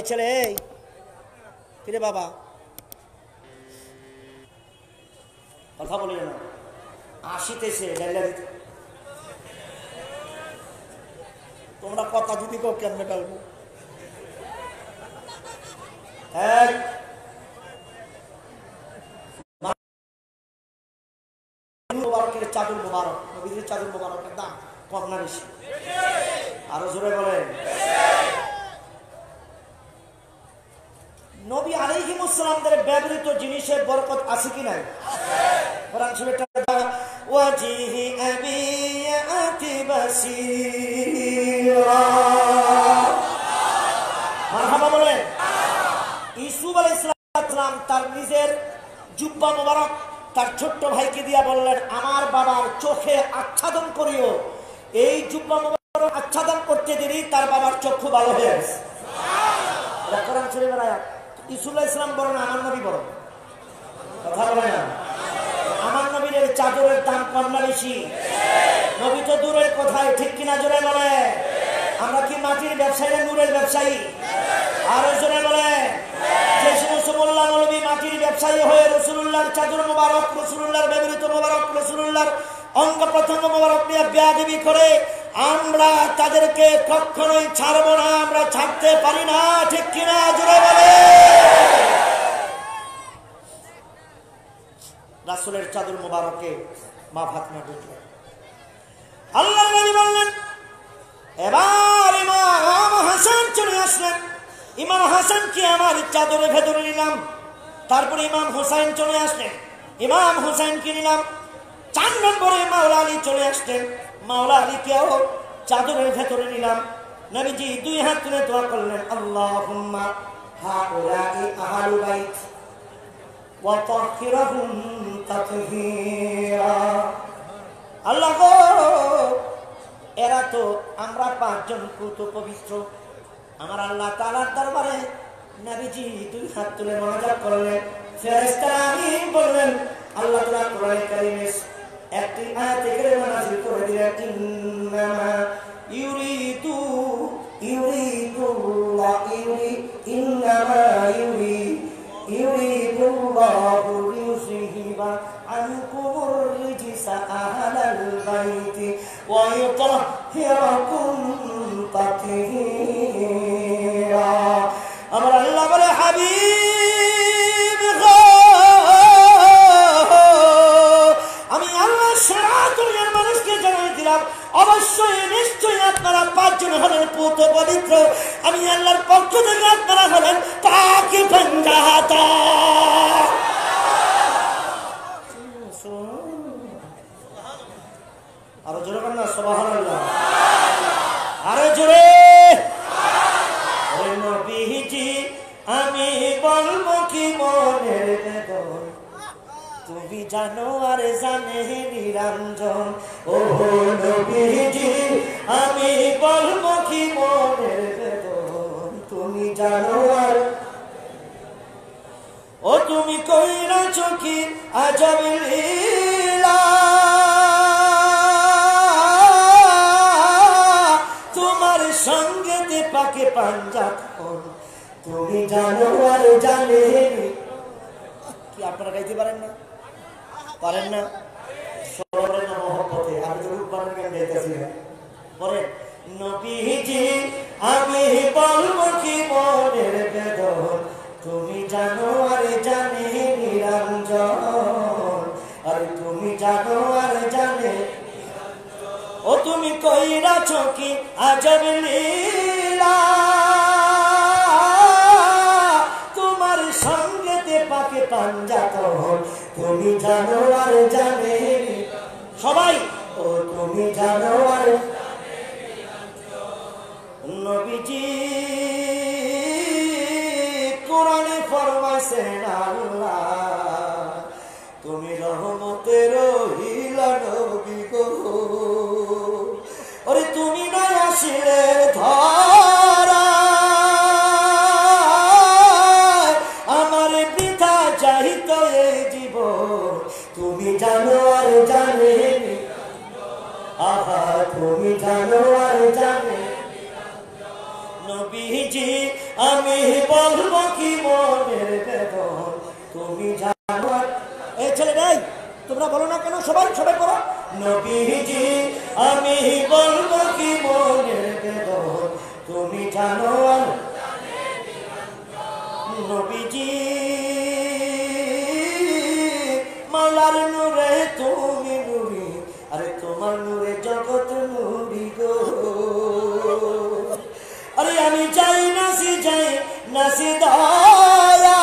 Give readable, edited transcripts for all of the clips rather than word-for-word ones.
ছেলে এই কিরে বাবা কথা বলি না আসিতেছে তোমরা কথা যদি কেউ কেমনে ডালবো মুবারকের চাদর মুবারক নবীর চাদর মুবারকের দাম কম না বেশি আরো জোরে বলেন নবী আলাইহিস সালামদের ব্যবহৃত জিনিসের বরকত আছে কি নাই কোরআন শরীফে ওয়াজিহি আবিয়াতি বাসীরা মারহাবা বলেন ইউসুফ আলাইহিস সালাম তার নিজের জুব্বা মুবারক তার ছোট্ট ভাইকে দিয়া বললেন আমার বাবার চোখে আচ্ছাদন করিও এই জুব্বা মুবারক আচ্ছাদন করতে দেরি তার বাবার চক্ষু ভালো হয়ে গেছে সুবহানাল্লাহ কোরআন শরীফের আয়াত ইউসুফ আলাইহিস সালাম বড় না আমার নবী বড় কথা বলেন না আমার নবীর চাদরের দাম কম না বেশি নবী তো দূরের কথায় ঠিক কিনা জোরে বলে আমরা কি মাটির ব্যবসায়ী না নূরের ব্যবসায়ী আরো জোরে বলে যে সমস্ত মোল্লা মৌলবী মাটির ব্যবসায়ী হয়ে রাসূলুল্লাহর চাদর মোবারক রাসূলুল্লাহর ব্যবহৃত মোবারক রাসূলুল্লাহর অঙ্গ প্রত্যঙ্গ মোবারক নিয়ে বেয়াদবি করে আমরা তাদেরকে কখনোই ছাড়ব না আমরা ছাড়তে পারি না ঠিক কিনা জোরে বলে রাসূলের চাদর মোবারকে মা ফাতেমা ঢুকলেন আল্লাহর নবী বললেন এবার ইমাম হাসান চলে আসলেন ইমাম হাসানকে আমার চাদরের ভেতরে নিলাম তারপরে ইমাম হুসাইন চলে আসলেন ইমাম হুসাইনকে নিলাম 4 নম্বরে মাওলা আলী চলে আসলেন মাওলা আলীকেও চাদরের ভেতরে নিলাম নবীজি দুই হাত তুলে দোয়া করলেন আল্লাহুম্মা হাউলাই আহলু বাইত ওয়া তাহহিরহুম তাতহীরা আল্লাহ গো এরা তো আমরা 5 জন পুত পবিত্র আমার আল্লাহ তাআলার দরবারে নবীজি দুই হাত তুলে মোনাজাত করলেন ফেরেশতারা আমিন বললেন আল্লাহ তাআলা কোরআনে কারীমে একটি আয়াত কারীমা নাযিল করে দিলেন ইন্নামা ইউরিদুল্লাহু লিয়ুযহিবা আনকুমুর রিজসা আহলাল বাইতি ওয়া ইউতাহহিরাকুম তাতহীরা আমার আল্লাহ বলে হাবিব গো আমি আল্লাহ সারা দুনিয়ার মানুষকে জানিয়ে দিলাম অবশ্যই নিশ্চয়ই আপনারা 5 জন হলেন পুত পবিত্র আমি আল্লাহর পক্ষ থেকে আপনারা হলেন পাকি বান্দা আরো জোরে বলেন না সুবহানাল্লাহ আরো জোরে ওরে নবীজি আমি বলবো কি মনের বেদন তুমি জানো আর জানে নিরঞ্জন ও নবীজি আমি বলবো কি মনের বেদন তুমি জানো আর ও তুমি কইরাছো কি আজব লীলা তোমার সঙ্গে দে পাকে পাঞ্জাত তুমি জানো আর জানে কি আপনারা গাইতে পারেন না সরের না মহব্বতে আমি তো রূপবানের গান গাইতেছি না পরে নবীজি আমি বলবো কি মনের বেদন তুমি জানো আর জানে নিরঞ্জন আরে তুমি জানো আর জানে ও তুমি কইরাছো কি আজব লীলা তোমার সঙ্গে তে পাকে পাঞ্জাত তুমি জানো আর জানে সবাই ও তুমি জানো আর নবীজি কোরআনে ফরমাইছেন আল্লাহ তুমি রহমতের হিলা নবী গো ওরে তুমি না আসিলে ধরা আমার বৃথা যাইত এই জীবন তুমি জানো আর জানে আহা তুমি জানো আর জানে নবীজি আমি বলবো কি মনের বেদন তুমি জানো। এই ছেলে নাই, তোমরা বলো না কেন? সবাই সবাই করো। নবীজি আমি বলবো কি মনের বেদন তুমি জানো। নবীজি মাওলার নূরে তুমি নূরি, আরে তোমার নূরে জগৎ নূরি গো। আরে আমি যাই নাসি দয়া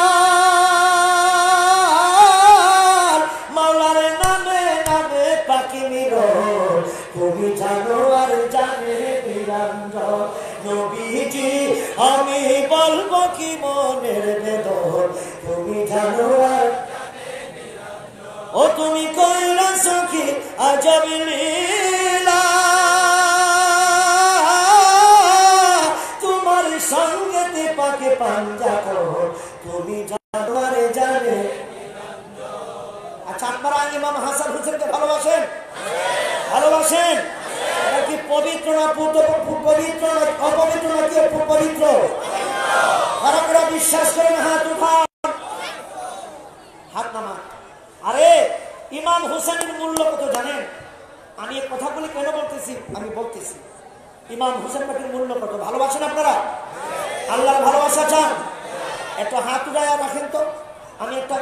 মাওলার নামে নামে পাখি মিরর তুমি জানো আর জানে নিরঞ্জন। নবীজি আমি বলবো কি মনের বেদন তুমি জানো আর। ও তুমি কইরা সখী আজব লীলা, তোমার সঙ্গেতে পাকে পাঞ্জা তুমি জানো আর জানে। আচ্ছা, আপনারা ইমাম হাসান হুসেনকে ভালোবাসেন? ভালোবাসেন? এটা কি পবিত্র না পবিত্র না অপবিত্র নাকি পবিত্র? কারা কারা বিশ্বাস করেন হাত উঠান, হাত নামান। আরে ইমাম হুসেনের মূল্য কত জানেন? আমি এই কথাগুলি কেন বলতেছি? আমি বলতেছি ইমাম হুসেন পাখির মূল্য কত। ভালোবাসেন আপনারা? আল্লাহর ভালোবাসা চান? একটা হাত উঠায় রাখেন তো। আমি একটা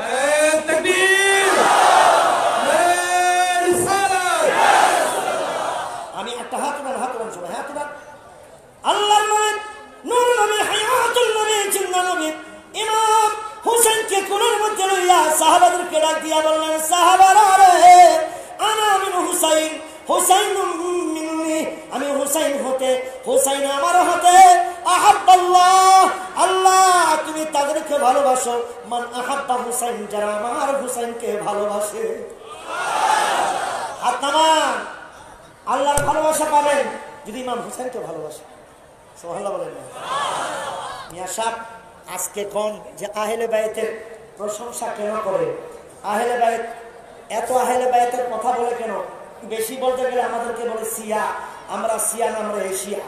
হাত উঠান সবাই, হাত উঠান। আল্লাহর নবী, নূর নবী, হায়াতুল নবী, জিন্দা নবী ইমাম হুসেনকে কোলের মধ্যে লইয়া সাহাবাদেরকে ডাক দিয়া বললেন, সাহাবারা রে আনা মিন হুসাইন, হুসাইন মিন্নি, আমি হুসাইন হতে, হুসাইন আমার হতে। আহাব্বাল্লাহ, আল্লাহ তুমি তাদেরকে ভালোবাসো। মান আহাব্বা হুসাইন, যারা আমার হুসাইনকে ভালোবাসে। হাত নামান। আল্লাহর ভালোবাসা পাবেন যদি ইমাম হুসাইনকে ভালোবাসে। সুবহানাল্লাহ বলেন না? মিয়া সাহেব আজকে কোন যে আহলে বাইতের প্রশংসা কেন করে? আহলে বাইত, এত আহলে বাইতের কথা বলে কেন? বেশি বলতে গেলে আমাদেরকে বলে শিয়া, আমরা শিয়া না, আমরা এশিয়া।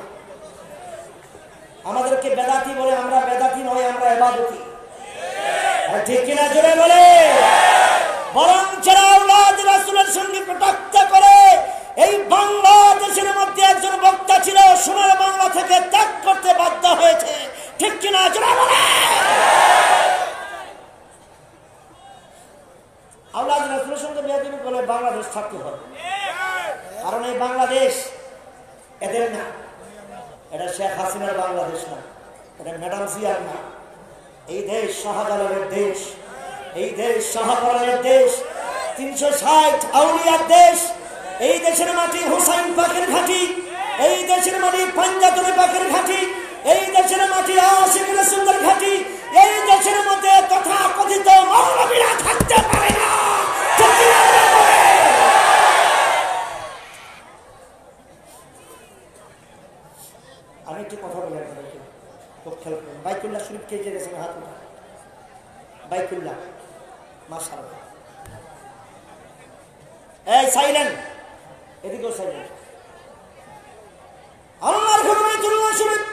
আমাদেরকে বেদাতি বলে, আমরা বেদাতি নয়, আমরা ইবাদতি। ঠিক কিনা জোরে বলে? বরং যারা আওলাদ রাসূলের সঙ্গে কটাক্ষ করে, এই বাংলাদেশের মধ্যে একজন বক্তা ছিল, সোনার বাংলা থেকে ত্যাগ করতে বাধ্য হয়েছে। ঠিক কিনা জোরে বলে? আওলাদ রাসূলের সঙ্গে বেয়াদবি করলে বাংলাদেশ থাকতে হবে। কারণ এই বাংলাদেশ এদের না, এটা শেখ হাসিনার বাংলাদেশ না, এটা ম্যাডাম জিয়ার না। এই দেশ শাহজালালের দেশ, এই দেশ শাহজালালের দেশ, 360 আউলিয়ার দেশ। এই দেশের মাটি হুসাইন পাকের ঘাঁটি, এই দেশের মাটি পাঞ্জাতনের পাকের ঘাঁটি, এই দেশের মাটি আশিক রাসূলের ঘাঁটি। এই দেশের মধ্যে তথা কথিত মৌলবীরা থাকতে পারে না। আমি একটু কথা বলি আপনাদেরকে, খুব খেয়াল করুন। বাইতুল্লাহ শরীফ কে যে গেছেন হাত উঠা। বাইতুল্লাহ, মাশাআল্লাহ। এই সাইলেন্ট, এদিকেও সাইলেন্ট। আল্লাহর ঘর বাইতুল্লাহ শরীফ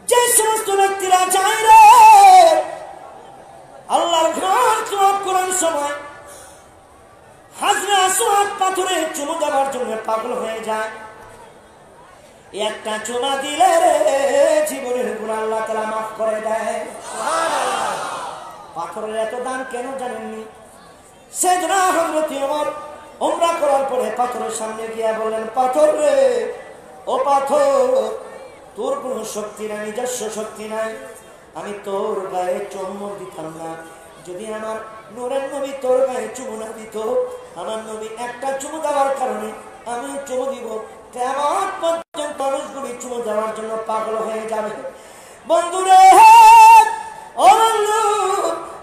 যে সমস্ত ব্যক্তিরা যায় রে, আল্লাহর ঘর তওয়াফ করার সময় হাজরে আসওয়াদ পাথরে চুমু দেওয়ার জন্য পাগল হয়ে যায়। একটা চুমা দিলে রে জীবনের গুনাহ আল্লাহ তাআলা মাফ করে দেয়। পাথরের এত দাম কেন জানেননি? সাইয়েদনা হযরত ওমর উমরা করার পরে পাথরের সামনে গিয়া বললেন, পাথর রে, ও পাথর, তোর কোনো শক্তি নাই, নিজস্ব শক্তি নাই, আমি তোর গায়ে চুমু দিতাম না যদি আমার নূরের নবী তোর গায়ে চুমু না দিত। আমার নবী একটা চুমু দেওয়ার কারণে আমি চুমু দিব। কিয়ামত পর্যন্ত মানুষগুলি চুমু দেওয়ার জন্য পাগল হয়ে যাবে। বন্ধুরে, ও বন্ধু,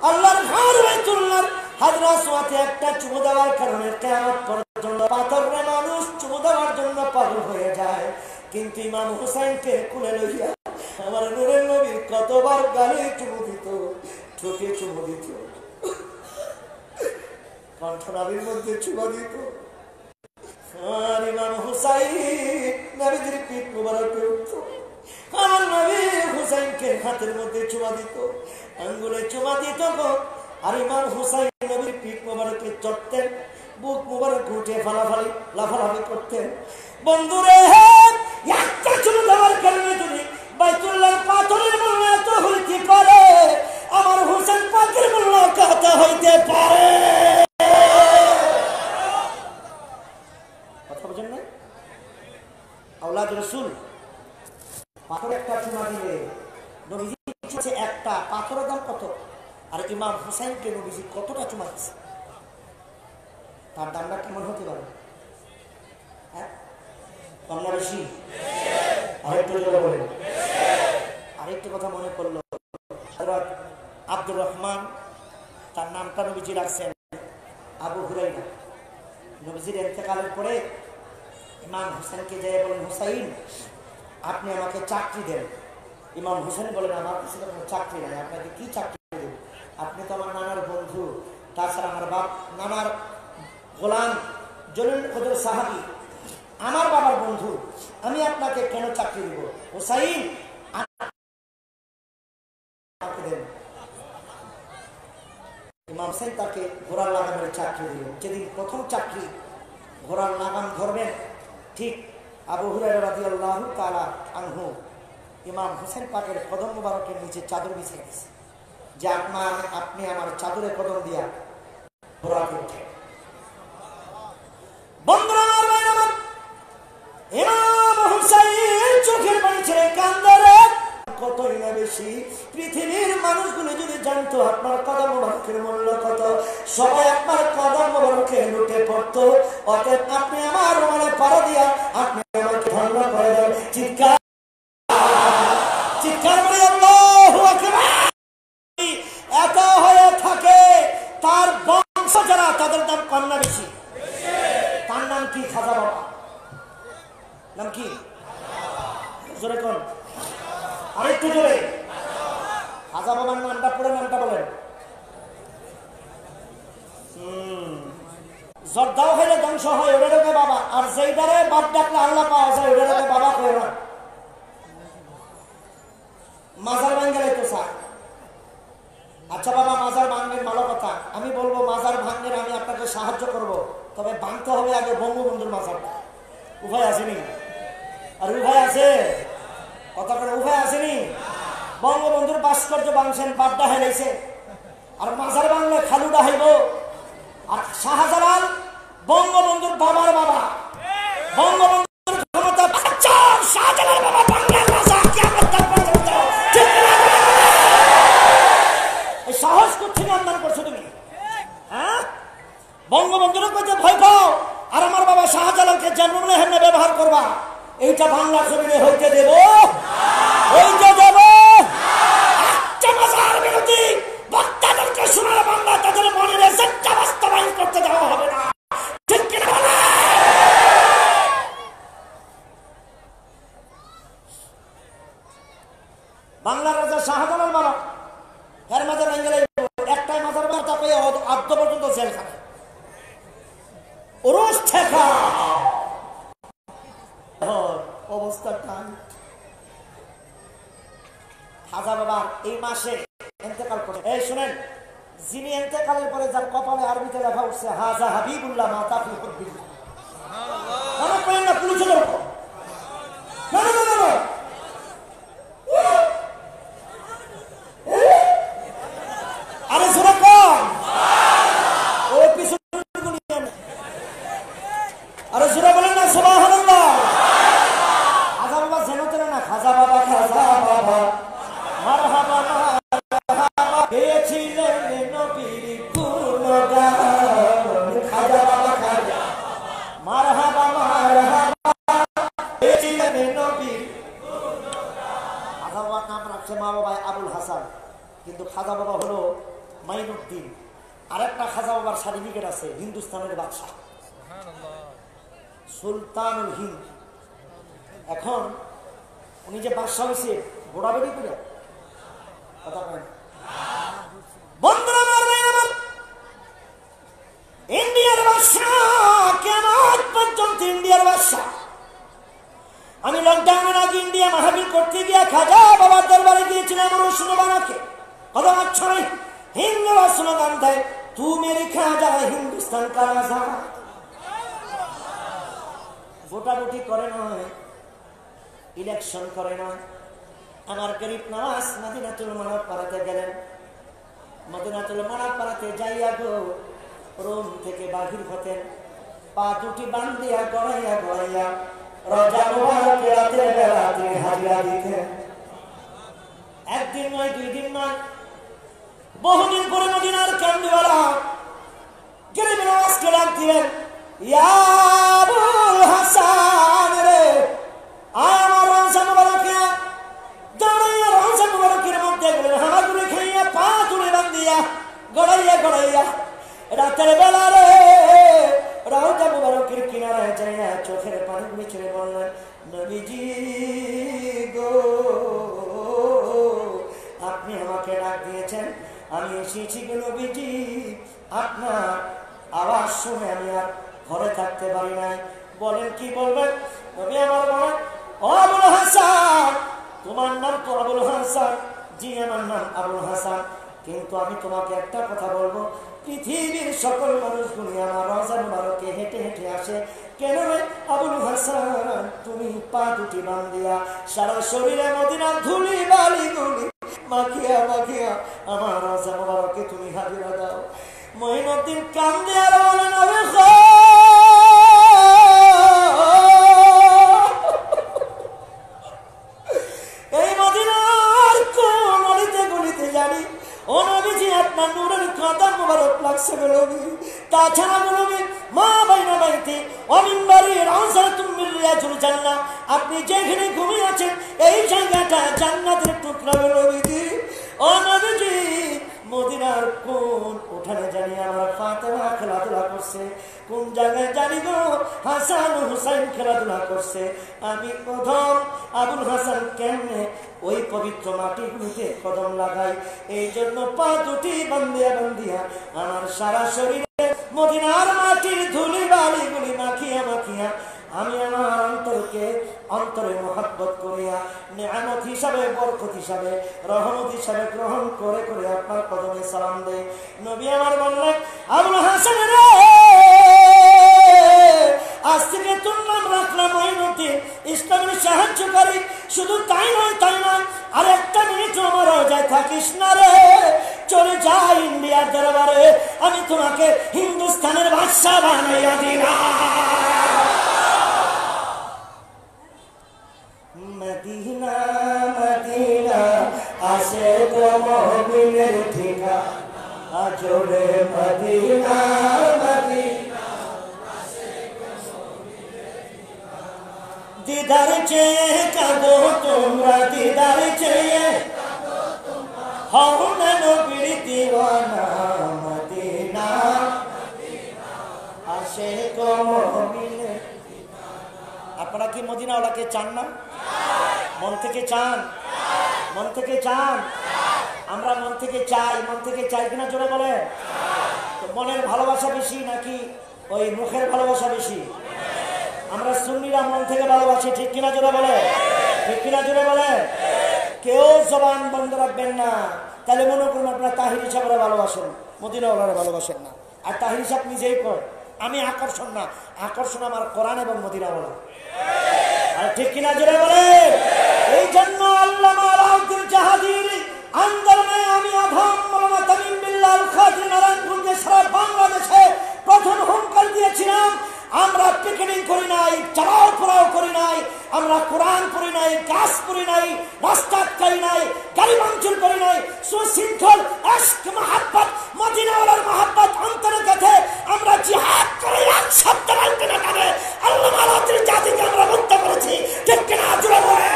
আল্লাহর ঘর বাইতুল্লাহ হাজরে আসওয়াদে একটা চুমু দেওয়ার কারণে কিয়ামত পর্যন্ত পাথরে মানুষ চুমু দেওয়ার জন্য পাগল হয়ে যায়। কিন্তু ইমাম হুসাইনকে কোলে লইয়া আমার নূরের নবী কতবার গালে চুমু দিত, ঠোঁটে চুমু দিত, কণ্ঠনালীর মধ্যে চুমু দিত। আর ইমাম হুসাইন নবীজির পিঠ মুবারকে উঠত, আমার নবী হুসাইনকে হাতের মধ্যে চুমা দিত, আঙ্গুলে চুমা দিত গো। আর ইমাম হুসাইন নবীর পিঠ মোবারকে চড়তেন, বুক মোবারক উঠে লাফালাফি করতেন। বন্ধুরে, একটা চুমু দেওয়ার কারণে যদি বাইতুল্লাহর পাথরের মূল্য এত হইতে পারে, আমার হুসাইন পাকের মূল্য কত হইতে পারে? কথা বুঝেন না? আওলাদ রাসূল পাথর একটা চুমা দিলে নবীজি একটা পাথরের দাম কত, আর ইমাম হুসাইনকে নবীজি কতটা চুমা দিচ্ছে, তার দামটা কেমন হতে পারে? হ্যাঁ, কম না বেশি? আরেকটা কথা মনে পড়লো, আব্দুর রহমান, তার নামটা নবীজি রাখছেন আবু হুরাইরা। নবীজির ইন্তেকালের পরে ইমাম হুসাইনকে যেয়ে বলেন, হুসাইন আপনি আমাকে চাকরি দেন। ইমাম হুসাইন বলেন, আমার কাছে কোনো চাকরি নাই, আপনাকে কি চাকরি দেব? আপনি তো আমার নানার বন্ধু, তাছাড়া আমার নানার গোলাম জলিল কদর সাহাবী, আমার বাবার বন্ধু, আমি আপনাকে কেন চাকরি দেব? হুসাইন দেন। ইমাম হুসাইন তাকে ঘোড়ার লাগামের চাকরি দিল। যেদিন প্রথম চাকরি ঘোড়ার লাগাম ধরবেন, ঠিক আবু হুরায়রা রাদিয়াল্লাহু তাআলা আনহু ইমাম হুসাইন পাকের কদম মোবারকের নিচে চাদর বিছিয়ে দিয়েছে, যে আপনি আমার চাদরে কদম দিয়া ঘোড়াতে উঠে। বন্ধুরা, ইমাম হুসাইন চোখের পানি ছেড়ে কান্দে। কতই না বেশি পৃথিবীর মানুষগুলো যদি জানতো আপনার কদম মোবারকের মূল্য কত, সবাই আপনার কদম মোবারকে লুটে পড়তো। অতএব আপনি আমার রুমালে পাড়া দিয়া আপনি আমাকে ধন্য করে দেন। চিৎকার করে আল্লাহু আকবার। এত হয়ে থাকে তার বংশ যারা, তাদের দাম কম না বেশি? তার নাম কি? খাজা বাবা। নাম কি? জোরে কোন, আরেকটু জোরে। খাজা বাবার নামটা পুরো নামটা বলেন। জর্দাও হইলে ধ্বংস হয়, ওটাকে বাবা। আর যেইটারে বাপ ডাকলে আল্লাহ পাওয়া যায়, ওটাকে বাবা কই না। মাজার ভাঙ্গেলে তো স্যার। আচ্ছা বাবা, মাজার ভাঙ্গের ভালো কথা, আমি বলবো মাজার ভাঙ্গের আমি আপনাকে সাহায্য করব, তবে ভাঙতে হবে আগে বঙ্গবন্ধুর মাজারটা। উভয় আসেনি? আর উভয় আছে? কথা করে উভয় আসেনি? বঙ্গবন্ধুর ভাস্কর্য বাংশেন, বাড্ডা হেরেছে, আর মাজার বাংলা খালুডা হইব। আর শাহজালাল বঙ্গবন্ধুর বাবার বাবা, বঙ্গবন্ধুর ক্ষমতা বাচ্চা, শাহজালাল বাবা বাংলার রাজা, কিয়ামত পর্যন্ত। এই সাহস কোথেকে আমদান করছো তুমি? হ্যাঁ, বঙ্গবন্ধুর কাছে ভয় পাও, আর আমার বাবা শাহজালালকে জন্মলে হেনে ব্যবহার করবা, এইটা বাংলার জমিনে হইতে দেব? হইতে দেব? মাজার বিরোধী বক্তাদেরকে সোনার বাংলা তাদের মনের এজেন্ডা বাস্তবায়ন করতে দেওয়া হবে না। ঠিক কিনা বলে? বাংলার রাজা শাহজালাল বাবা, এর মাজার ভেঙে একটাই মাজার বার্তা পেয়ে আদ্য পর্যন্ত জেলখানে ওরস ঠেকা অবস্থাটা। খাজা বাবা এই মাসে ইন্তেকাল করে। এই শুনেন, যিনি ইন্তেকালের পরে যার কপালে আরবিতে লেখা উঠছে হাজা হাবিবুল্লাহ মাতা ফি হুব্বিল্লাহ, মনে করেন না পুলিশে লোক। না না না না, আরে জোরে কম, ওই পিছনে আরে জোরে বলেন না সুবহানাল্লাহ। খাজা বাবা যেন তেন না, খাজা বাবা, খাজা বাবা মারহাবা মারহাবা গেছিলেন নবীর গুণগান। খাজা বাবা খাজা মারহাবা মারহাবা গেছিলেন নবীর গুণগান। খাজা বাবার নাম রাখছে মা বাবা আবুল হাসান, কিন্তু খাজা বাবা হলো মাইনুদ্দিন। আরেকটা খাজা বাবার সার্টিফিকেট আছে, হিন্দুস্তানের বাদশাহ, সুলতানুল হিন্দ। এখন উনি যে বাদশাহ হয়েছে গোড়াবেড়ি করে কথা বলেন। বন্ধুরা, ইন্ডিয়ার বাদশাহ, কেমন পর্যন্ত ইন্ডিয়ার বাদশাহ। আমি লকডাউনের আগে ইন্ডিয়া মাহফিল করতে और अच्छा नहीं हिंदुরা স্লোগান দেয় तू मेरी खाजा हिंदुस्तान का राजा ভোটাভুটি করে নয় ইলেকশন করে নয় আমার গরিব নওয়াজ মদিনাতুল মুনাওয়ারাতে গেলেন মদিনাতুল মুনাওয়ারাতে যাইয়া গো রোম থেকে বাহির হতেন পা দুটি বান্ধিয়া গড়াইয়া গড়াইয়া রোজা মুবারকে রাতের বেলা তিনি হাজিরা দিতেন একদিন নয় দুই দিন নয় বহুদিন পরে মদিনার কান্দিওয়ালা গরিব নওয়াজকে ডাক দিলেন ইয়া আবুল হাসান রে আমার রোজা মুবারকে দাঁড়াইয়া রোজা মুবারকের মধ্যে গেলেন হামাগুড়ি খাইয়া পা তুলে বান্ধিয়া গড়াইয়া গড়াইয়া রাতের বেলা রে রোজা মুবারকের কিনারায় যাইয়া চোখের পানি মুছে বললেন নবীজি গো আপনি আমাকে ডাক দিয়েছেন আমি এসেছি গো নবীজি আপনার আওয়াজ শুনে আমি আর ঘরে থাকতে পারি নাই বলেন কি বলবেন নবী আমার বলেন ও আবুল হাসান তোমার নাম তো আবুল হাসান জি আমার নাম আবুল হাসান কিন্তু আমি তোমাকে একটা কথা বলবো পৃথিবীর সকল মানুষগুলি আমার রোজা মুবারকে হেঁটে হেঁটে আসে কেন রে আবুল হাসান তুমি পা দুটি বান্ধিয়া সারা শরীরে মদিনার ধুলি বালিগুলি মাখিয়া মাখিয়া আমার রোজা মুবারকে তুমি হাজিরা দাও মঈনুদ্দিন কান্দে আর বলেন এই মদিনার কোন অলিতে গলিতে জানি ও নবীজি আপনার নূরের কদম মুবারক লাগছে গো নবী তাছাড়া গো নবী মা বাইনা বাইতি অমিনবারি রাউজাতুম মিন রিয়াজুল জান্নাহ আপনি যেখানে ঘুমিয়ে আছেন এই জায়গাটা জান্নাতের টুকরা গো নবীজি ও নবীজি মদিনার কোন উঠানে জানি আমার ফাতেমা খেলাধুলা করছে কোন জায়গায় জানি গো হাসান হুসাইন খেলাধুলা করছে আমি প্রথম আবুল হাসান কেমনে ওই পবিত্র মাটিগুলিতে কদম লাগাই এই জন্য পা দুটি বান্ধিয়া বান্ধিয়া আমার সারা শরীরে মদিনার মাটির ধুলি বালিগুলি মাখিয়া মাখিয়া আমি আমার অন্তরে মহব্বত করিয়া নিয়ামত হিসাবে বরকত হিসাবে রহমত হিসাবে গ্রহণ করে করে আপনার কদমে সালাম দেই নবী আমার বললেন আবুল হাসান রে আজ থেকে তোর নাম রাখলাম মঈনুদ্দিন ইসলামের সাহায্যকারী শুধু তাই নয় আর একটা মিনিট আমার রোজায় থাকিস না রে চলে যা ইন্ডিয়ার দরবারে আমি তোমাকে হিন্দুস্তানের বাদশা বানাইয়া দিলাম মদিনা মদিনা আসে তো মুমিনের ঠিকানা জোরে মদিনা মদিনা আসে তো মুমিনের ঠিকানা দিদার চেয়ে কাঁদো তোমরা দিদার চেয়ে কাঁদো তোমরা হও না নবীর দিওয়ানা মদিনা মদিনা আসে তো মুমিনের আপনারা কি মদিনাওয়ালাকে চান না মন থেকে চান মন থেকে চান আমরা মন থেকে চাই কিনা জোরে বলে মনের ভালোবাসা বেশি নাকি ওই মুখের ভালোবাসা বেশি আমরা সুন্নিরা মন থেকে ভালোবাসি ঠিক কিনা জোরে বলে ঠিক কিনা জোরে বলে কেউ জবান বন্ধ রাখবেন না তাহলে মনে করুন আপনারা তাহির হিসাবে ভালোবাসেন মদিনাওয়ালারা ভালোবাসেন না আর তাহির হিসাব নিজেই কর আমি আকর্ষণ না আকর্ষণ আমার কোরআন এবং মদিনাওয়ালা আর ঠিক কিনা জোরে বলে এই জন্য আল্লামা আলাউদ্দিন জাহাদির আন্দোলনে আমি আধম মাওলানা তামিম বিল্লাহ আল খাদি নারায়ণগঞ্জে সারা বাংলাদেশে প্রথম হুঙ্কার দিয়েছিলাম আমরা পিকেটিং করি নাই চালাও পোড়াও করি নাই আমরা কোরআন পড়ি নাই গাছ পড়ি নাই রাস্তা আটকাই নাই গাড়ি ভাঙচুর করি নাই সুশৃঙ্খল ইশক মহাব্বত মদিনাওয়ালার মহাব্বত অন্তরে গেছে আমরা জিহাদ করে এক শব্দ বলতে না কানে আল্লামা আলাউদ্দিন জাহাদিকে আমরা মুক্ত করেছি ঠিক কিনা জোরে বলে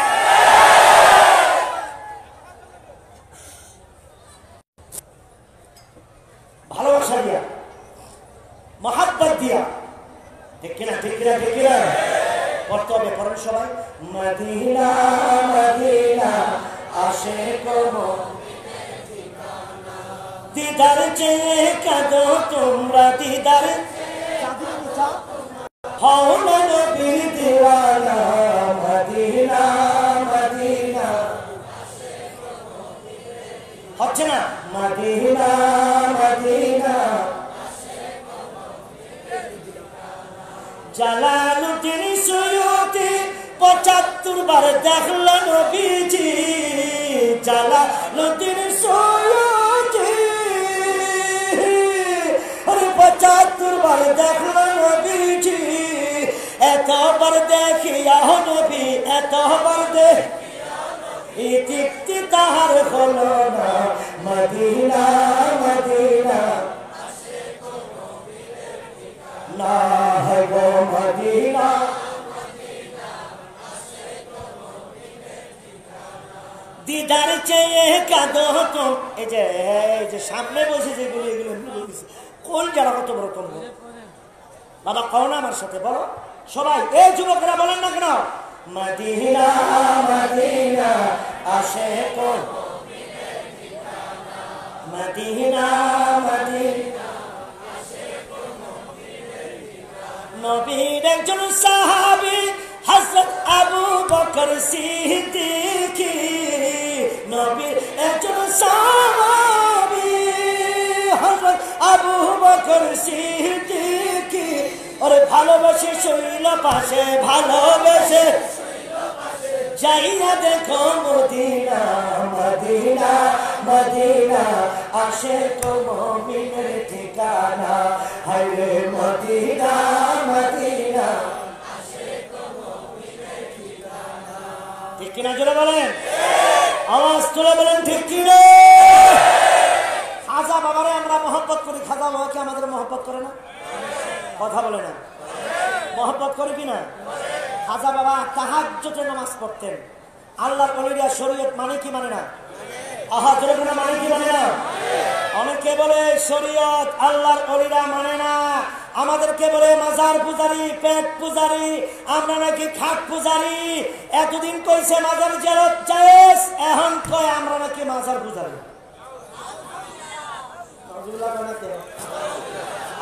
ভালোবাসা দিয়া মহাব্বত দিয়া ঠিক কিনা করতে হবে পড়েন সবাই মদিনা মদিনা আসে কোনো দিদার চেয়ে কাঁদো তোমরা দিদার হও না নবীর দিওয়ানা মদিনা মদিনা হচ্ছে না? মদিনা মদিনা জালালউদ্দিন সুয়ুতি ৭৫ বার দেখলো নবীজি। জালালউদ্দিন সুয়ুতি ৭৫ বার দেখলো নবীজি। এতবার দেখিয়া নবী এতবার দেখিয়া তৃপ্তি তাহার হলো না। মদিনা মদিনা না গো মদিনা দিদার চেয়ে কাঁদো তো। এই যে সামনে বসে যেগুলো এগুলো কোন যারা কত বড় কম বাবা কও না আমার সাথে বলো সবাই। এই যুবকরা বলেন না কেন? মদিনা মদিনা আশিক মদিনা মদিনা নবীর একজন সাহাবী হযরত আবু বকর সিদ্দিক। নবীর একজন সাহাবী হযরত আবু বকর সিদ্দিক। ওরে ভালোবেসে শৈল পাশে ভালোবেসে যাইয়া দেখো মদিনা মদিনা মদিনা আশিক মুমিনের ঠিকানা। হায়রে মদিনা মদিনা আশিক মুমিনের ঠিকানা। ঠিক কিনা জোরে বলেন, আওয়াজ তুলে বলেন ঠিক কিনা। খাজা বাবারে আমরা মহব্বত করি, খাজা বাবাকে আমাদের মহব্বত করে না? কথা বলে না, মহব্বত করে কিনা? খাজা বাবা তাহাজ্জুদের নামাজ পড়তেন। আল্লাহর ওলিরা শরীয়ত মানে কি মানে না? আহা জোরে বলেন মানে কি মানে না? অনেকে বলে শরীয়ত আল্লাহর ওলিরা মানে না, আমাদেরকে বলে মাজার পূজারি পেট পূজারি, আমরা নাকি খাট পূজারি। এতদিন কইছে মাজার জিয়ারত জায়েজ, এখন কয় আমরা নাকি মাজার পূজারি।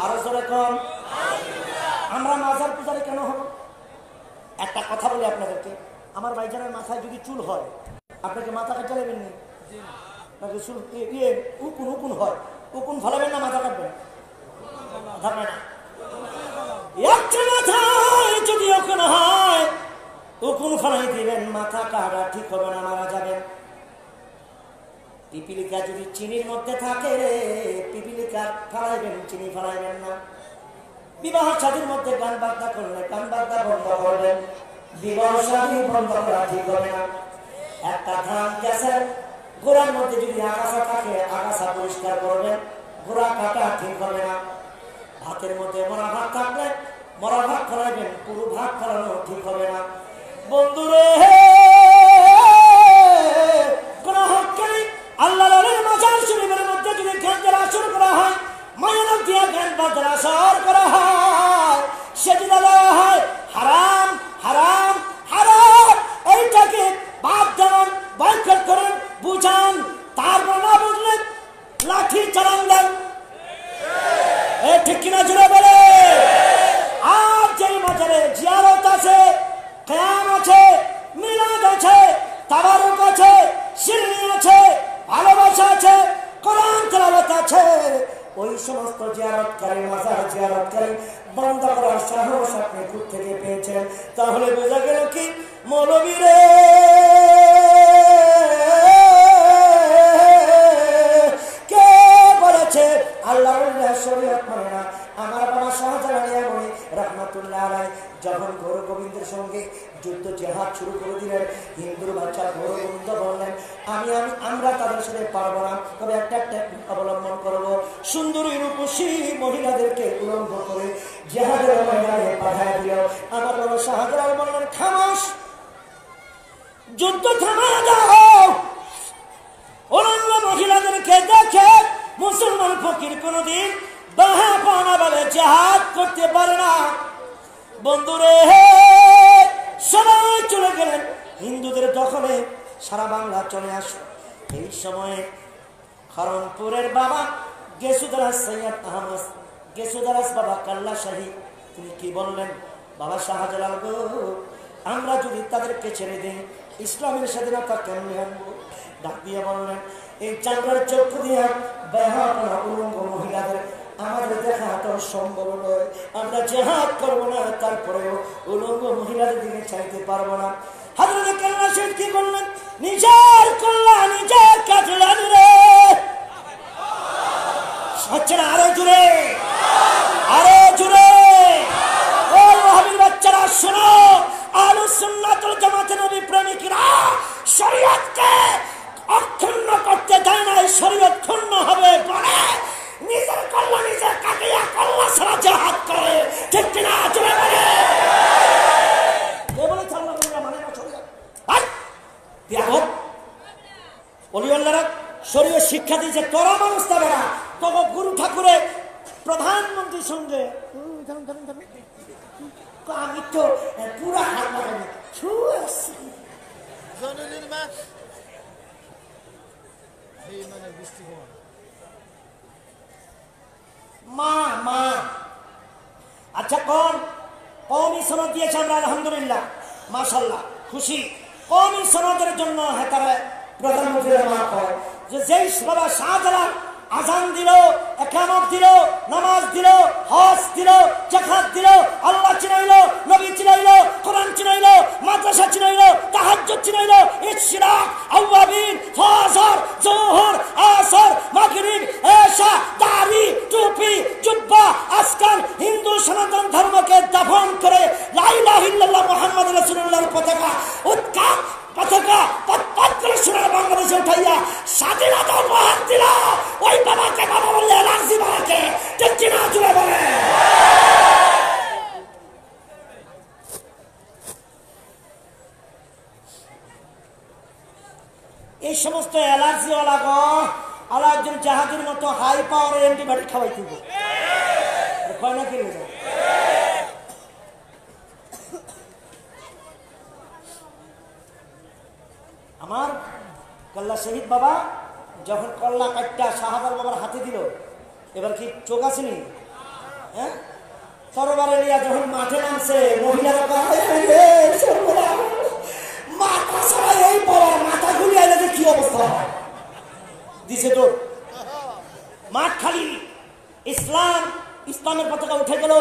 আরো জোরে কম, আমরা মাজার পূজারি কেন হব? একটা কথা বলি আপনাদেরকে, আমার ভাইজানের মাথায় যদি চুল হয় আপনাকে মাথা কাটতে দেবেন নি? নাকি চুল উকুন উকুন হয়, উকুন ফলাবেন না মাথা কাটবেন? একটা মাথায় যদি উকুন হয় উকুন ফলাই দিবেন, মাথা কাটা ঠিক হবে না, মারা যাবেন। পিপিলিকা যদি চিনির মধ্যে থাকে পিপিলিকা ফলাইবেন, চিনি ফলাইবেন না। বিবাহ শাদীর মধ্যে গান বাজনা করলে গান বাজনা বন্ধ করবেন, বিবাহ শাদী বন্ধ করা ঠিক হবে না। একটা ধান গাছের গোড়ার মধ্যে যদি আগাছা থাকে আগাছা পরিষ্কার করবেন, গোড়া কাটা ঠিক হবে না। ভাতের মধ্যে মরা ভাত থাকলে মরা ভাত ফলাইবেন, পুরো ভাত ফলানো ঠিক হবে না। বন্ধুরে কোন হক্কানি আল্লাহর মাজার শরীফের মধ্যে যদি গানের আসর করা হয়, মায়ানক দিয়া গান বাজার আসর করা হয়, সেজদা দেওয়া হয়, হারাম হারাম হারাম। এইটাকে বাদ দেন, বয়কট করেন, বুঝান, তারপর না বুঝলে লাঠি চালান দেন। ঠিক কিনা জুড়ে বলে। আর যেই মাজারে জিয়ারত আছে, কিয়াম আছে, মিলাদ আছে, তাবারুক আছে, শিরনি আছে, ভালোবাসা আছে, কোরআন তেলাওয়াত আছে, ওই সমস্ত জিয়ারতকারী মাজার জিয়ারতকারী বন্ধ করার সাহস আপনি কোথা থেকে পেয়েছেন? তাহলে বোঝা গেল কি মৌলবী রে কে বলেছে আল্লাহর শরীয়ত মানে না? আমার বাবা শাহজালাল রাহমাতুল্লাহ আলাইহি যখন ঘোর গোবিন্দের সঙ্গে যুদ্ধ জিহাদ শুরু করে দিলেন, হিন্দুর বাচ্চা ঘোর গোবিন্দ বললেন আমরা তাদের সাথে পারবো না, তবে একটা টেকনিক অবলম্বন করবো, সুন্দরী রূপসী মহিলাদেরকে উলঙ্গ করে জিহাদের ময়দানে পাঠায় দিল। আমার বাবা শাহজালাল বললেন খামাস, যুদ্ধ থামায় দাও। উলঙ্গ মহিলাদেরকে দেখে মুসলমান ফকির কোনদিন বাহা পানা বলে জিহাদ করতে পারে না। বন্ধুরে সবাই চলে গেলেন হিন্দুদের দখলে, সারা বাংলা চলে আসলো। এই সময়ে খরমপুরের বাবা গেসুদারাস সৈয়দ আহমদ গেসুদারাস বাবা কাল্লা শাহী তিনি কি বললেন? বাবা শাহজালাল গো, আমরা যদি তাদেরকে ছেড়ে দিই ইসলামের স্বাধীনতা কেমনি আনবো? ডাক দিয়ে বললেন এই চামড়ার চক্ষু দিয়ে বেহাপনা উলঙ্গ মহিলাদের আমাদের দেখা তো সম্ভব নয়। আমরা জেহাদ করবো না, তারপরেও উলঙ্গ মহিলাদের দিকে চাইতে পারবো না। হযরত কেল্লা শহীদ কি করলেন? নিজের কল্যাণ নিজের কাজে লাগলে হচ্ছে না, আরো জুড়ে, আরো জুড়ে। ও ওয়াহাবীর বাচ্চারা শোনো, আহলুস সুন্নাত ওয়াল জামাতের নবী প্রেমিকরা শরীয়তকে অক্ষুণ্ণ করতে দেয় না। শরীয়ত ক্ষুণ্ণ হবে বলে নিজের কল্যাণ নিজের কাটিয়া কল্লা ছাড়া জিহাদ করে, ঠিক কিনা? জুড়ে বলে বলে চাল্লা মানে না শরীয়ত। অলিউল্লাহরা শরীয়ত শিক্ষা দিয়েছে, তোরা মানুষ তবে না। তখন গুরু ঠাকুরের প্রধানমন্ত্রীর সঙ্গে আমি তো পুরা হাত লাগানো মা মা। আচ্ছা কোন কওমি সনদ দিয়েছে? আমরা আলহামদুলিল্লাহ মাশাআল্লাহ খুশি। কওমি সনদের জন্য হেতারা প্রধানমন্ত্রীর মা কয় যে যেই বাবা শাহজালাল আজান দিল, ইকামত দিল, নামাজ দিল, হজ দিল, যাকাত দিল, আল্লাহ চিনাইলো, নবী চিনাইলো, কোরআন চিনাইলো, মাদ্রাসা চিনাইলো, তাহাজ্জুদ চিনাইলো, ইশরাক, আওয়াবিন, ফজর, যোহর, আসর, মাগরিব, এশা, দাড়ি, টুপি, জুব্বা, আসকান, হিন্দু সনাতন ধর্মকে দাফন করে লা ইলাহা ইল্লাল্লাহ মুহাম্মাদুর রাসূলুল্লাহর পতাকা উৎখাত পতাকা পথ করে সোনার বাংলাদেশে উঠাইয়া স্বাধীনতা উপহার দিল। ওই বাবাকে বাবা বললে এলার্জি বাবাকে, ঠিক কিনা? জুড়ে বলে এই সমস্ত অ্যালার্জি ওয়ালা গো আল্লাহ একজন জাহাজের মতো হাই পাওয়ারের অ্যান্টিবায়োটিক খাওয়াই দিব কয় না কি? আমার কল্লা শহীদ বাবা যখন কল্লা কাটটা শাহাদাত বাবার হাতে দিল, এবার কি চোখ আসেনি? হ্যাঁ, তরবারে নিয়ে যখন মাঠে নামছে মহিলারা মাথা ঘুরিয়ে আইলে কি অবস্থা দিছে তো। মাঠ খালি, ইসলামের পতাকা উঠে গেল।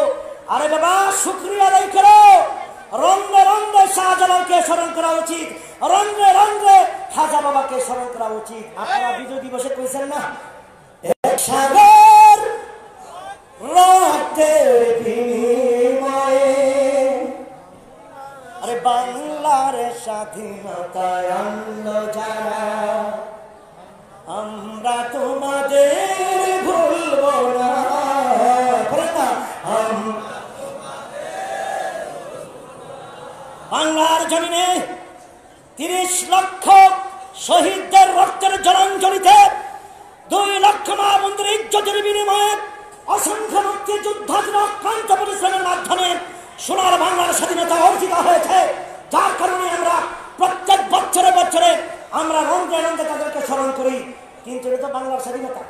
আরে বাবা শুকরিয়া আদায় করো। রঙে রঙে শাহজালালকে স্মরণ করা উচিত, রঙে রঙে খাজা বাবাকে স্মরণ করা উচিত। আপনারা বিজয় দিবসে কইছেন না, এক সাগর রক্তের বিনিময়ে আরে বাংলার স্বাধীনতায় আনলো যারা, আমরা তোমাদের ভুলব না। বাংলার জমিনে 30 লক্ষ শহীদদের রক্তের জলাঞ্জলিতে 2 লক্ষ মা বোনদের ইজ্জতের বিনিময়ে অসংখ্য মুক্তিযোদ্ধাদের অক্লান্ত পরিশ্রমের মাধ্যমে সোনার বাংলার স্বাধীনতা অর্জিত হয়েছে। যার কারণে আমরা প্রত্যেক বছরে বছরে আমরা রঙে রঙে তাদেরকে স্মরণ করি। কিন্তু এটা তো বাংলার স্বাধীনতা।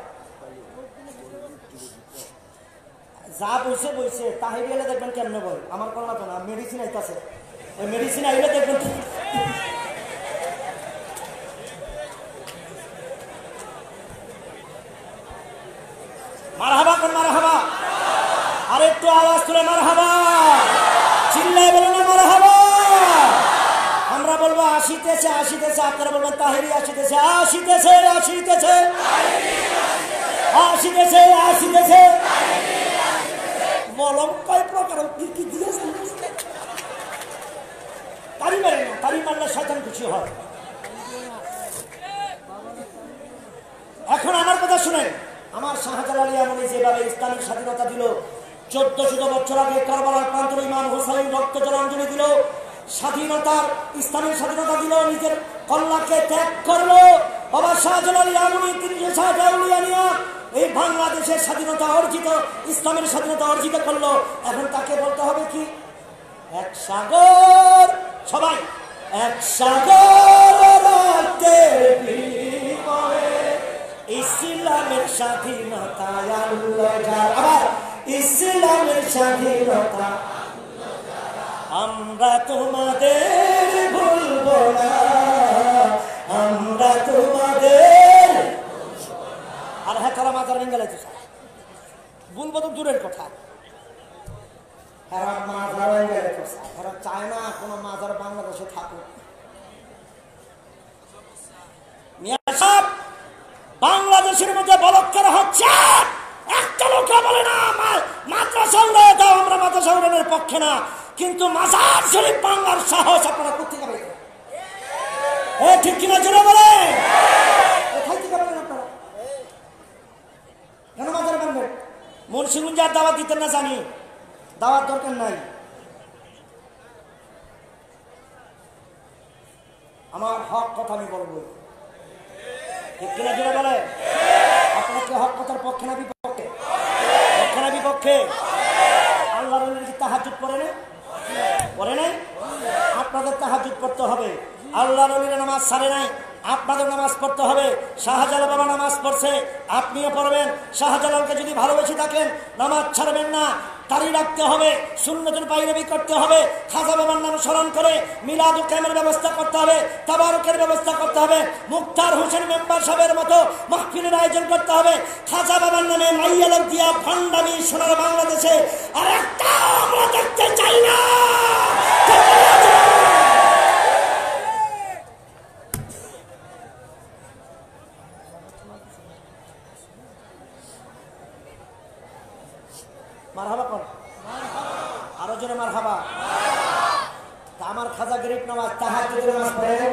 যা বইছে বইছে তাহির এলে দেখবেন কেমনে বল, আমার কোনো না, মেডিসিন আইতাছে, ওই মেডিসিন আইলে দেখবেন। মারহাবা কোন মারহাবা, আর একটু আওয়াজ তুলে মারহাবা, চিল্লায় বলেন না মারহাবা। আমরা বলবো আসিতেছে আসিতেছে, আপনারা বলবেন তাহিরি আসিতেছে আসিতেছে আসিতেছে আসিতেছে আসিতেছে। মলম কয় প্রকার কি দিয়েছে? তারি মারে না, তারি মারলে শয়তান খুশি হয়। এখন আমার কথা শুনেন, আমার শাহজালাল এমনই যেভাবে ইসলামের স্বাধীনতা দিল, 1400 বছর আগে কারবালার প্রান্তরে ইমাম হুসাইন রক্ত জলাঞ্জলি দিল, স্বাধীনতার ইসলামের স্বাধীনতা দিল, নিজের কল্লাকে ত্যাগ করলো। বাবা শাহজালাল এমনই 300 শাহজালালিয়া নিয়ে এই বাংলাদেশের স্বাধীনতা অর্জিত, ইসলামের স্বাধীনতা অর্জিত করলো। এখন তাকে বলতে হবে কি? এক সাগর, সবাই এক সাগর ইসলামের স্বাধীনতা আবার ইসলামের স্বাধীনতা, আমরা তোমাদের ভুলব না, আমরা তোমাদের ভেঙে গেলে বলবো তো দূরের কথা, এরা মাজার হয়ে গেলে এরা চায় না কোনো মাজার বাংলাদেশে থাকুক। বাংলাদেশের মধ্যে বলৎকার হচ্ছে, একটা লোক বলে না মাদ্রাসা উড়ায় দাও, আমরা মাদ্রাসা উড়ানোর পক্ষে না, কিন্তু মাজার শরীফ বাংলার সাহস আপনারা করতে পারবেন? ঠিক কিনা জোরে বলে? কোথায় থেকে বলেন আপনারা? কেন মাজার বানবেন? মুন্সিগঞ্জের দাওয়াত দিতেন না জানি, দাওয়াত দরকার নাই। আমার হক কথা আমি বলবো, ঠিক কিনা জোরে বলে? আপনারা কি হক কথার পক্ষে না বিপক্ষে? পক্ষে না বিপক্ষে? আল্লাহ রসুল কি তাহাজ্জুদ পড়ে না? পড়ে নাই? আপনাদের তাহাজ্জুদ পড়তে হবে। আল্লাহ নবীর নামাজ ছাড়ে নাই, আপনাদের নামাজ পড়তে হবে। শাহজালাল বাবা নামাজ পড়ছে, আপনিও পড়বেন। শাহজালালকে যদি ভালোবেসে থাকেন নামাজ ছাড়বেন না, দাঁড়িয়ে রাখতে হবে, সুন্নতের পায়রাবি করতে হবে, খাজা বাবার নাম স্মরণ করে মিলাদ ও কিয়ামের ব্যবস্থা করতে হবে, তাবারুকের ব্যবস্থা করতে হবে, মুক্তার হোসেন মেম্বার সাহেবের মতো মাহফিলের আয়োজন করতে হবে। খাজা বাবার নামে মাইয়ালক দিয়া ভান্ডামি সোনার বাংলাদেশে আর একটা আমরা দেখতে চাই না। মারহাবা কোন? আরো জোরে মারহাবা। আমার খাজা গরিব নামাজ তাহাজ্জুদের নামাজ পড়েন,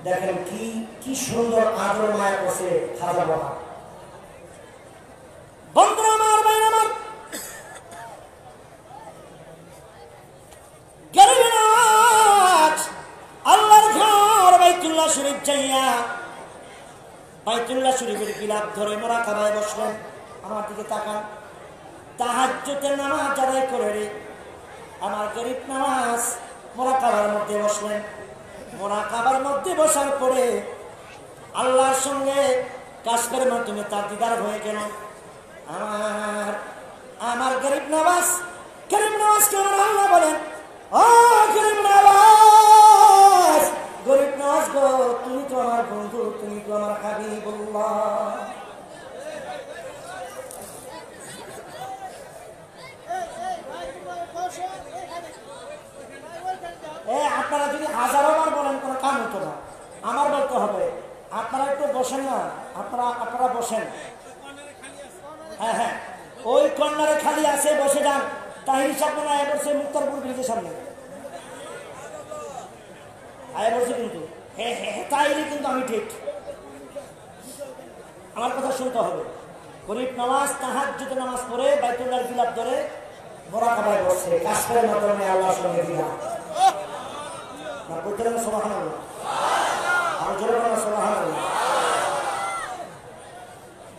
দেখেন কি কি সুন্দর আদর মায়া করছে খাজা বাবা। বন্ধুরা আমার, ভাই আমার, গরিব নামাজ আল্লাহর ঘর বাইতুল্লাহ শরীফ যাইয়া বাইতুল্লাহ শরীফের গিলাফ ধরে মুরাকাবায় বসলেন। আমার দিকে তাকান, তাহাজ্জুদের নামাজ আদায় করে রে আমার গরিব নামাজ মুরাকাবার মধ্যে বসলেন। মুরাকাবার মধ্যে বসার পরে আল্লাহর সঙ্গে কাশফের মাধ্যমে তার দিদার হয়ে গেল। আমার গরিব নামাজকে আমার আল্লাহ বলেন, ও গরিব নামাজ গো, তুমি তো আমার বন্ধু, তুমি তো আমার হাবিবুল্লাহ। আপনারা যদি হাজারো বার বলেন কোনো কাম হতো না, আমার বলতে হবে। আপনারা একটু বসেন না, আপনারা বসেন। হ্যাঁ হ্যাঁ, ওই কর্নারে খালি আছে, বসে যান। তাহির সামনে আয় বলছে মুক্তারপুর ব্রিজের সামনে আয় বলছে, কিন্তু হ্যাঁ হ্যাঁ তাইলে কিন্তু আমি ঠিক, আমার কথা শুনতে হবে। গরিব নামাজ তাহাজ্জুদের নামাজ পড়ে বাইতুল্লাহর গিলাফ ধরে মুরাকাবায় বসছে, কাশফের মাধ্যমে আল্লাহর সঙ্গে দিলাম। সুবহানাল্লাহ, আর জোরে বলেন সুবহানাল্লাহ।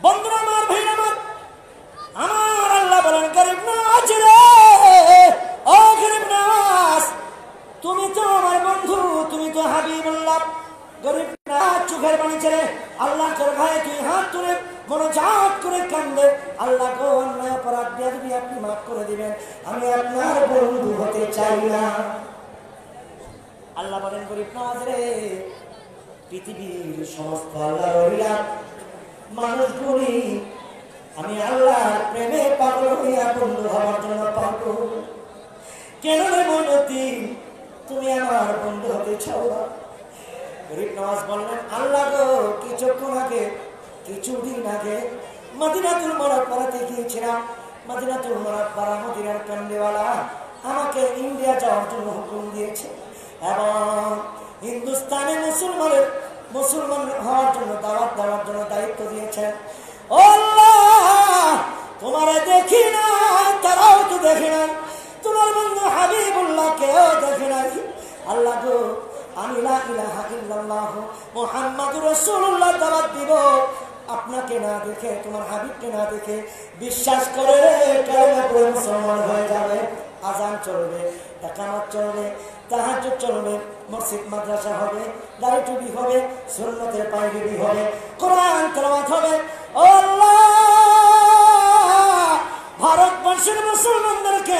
বন্ধুরা আমার, ভাই আমার আল্লাহ বলেন, গরিব নামাজ রে, ও গরিব নামাজ, তুমি তো আমার বন্ধু, তুমি তো হাবিবুল্লাহ। গরিব নামাজ চোখের পানি ছেড়ে আল্লাহ দরবারে তুই হাত তুলে মনোজাত করে কান্দে, আল্লাহ গো অন্যায় অপরাধ যদি আপনি মাফ করে দিবেন, আমি আপনার বন্ধু হতে চাই না। আল্লাহ বলেন, গরিব নামাজ রে, পৃথিবীর সমস্ত আল্লাহর ওলিরা মানুষগুলি আমি আল্লাহর প্রেমে পাগল হইয়া বন্ধু হওয়ার জন্য পাগল। কেন রে মনতি, তুমি আমার বন্ধু হতে চাও না? গরিব নামাজ বললেন, আল্লাহ গো, কিছুদিন আগে মদিনাতুল মুনাওয়ারাতে গিয়েছিলাম। মদিনাতুল মুনাওয়ারা মদিনার কান্দিওয়ালা আমাকে ইন্ডিয়া যাওয়ার জন্য হুকুম দিয়েছে এবং হিন্দুস্তানে মুসলমান হওয়ার জন্য দাওয়াত দেওয়ার জন্য দায়িত্ব দিয়েছেন। ও আল্লাহ, তোমারে দেখি না, তারাও তো দেখি না, তোমার বন্ধু হাবিবুল্লাহ কেউ দেখি নাই। আল্লাহ গো, আমি লা ইলাহা ইল্লাল্লাহ মুহাম্মাদুর রাসূলুল্লাহ দাওয়াত দিব, আপনাকে না দেখে, তোমার হাবিবকে না দেখে বিশ্বাস করে কালেমা পড়ে মুসলমান হয়ে যাবে। আজান চলবে, ইকামত চলবে, তাহাজ্জুদ চলবে, মসজিদ মাদ্রাসা হবে, দাড়ি টুপি হবে, সুন্নতের পায়রাবি হবে, কোরআন তেলাওয়াত হবে। ও আল্লাহ, ভারতবর্ষের মুসলমানদেরকে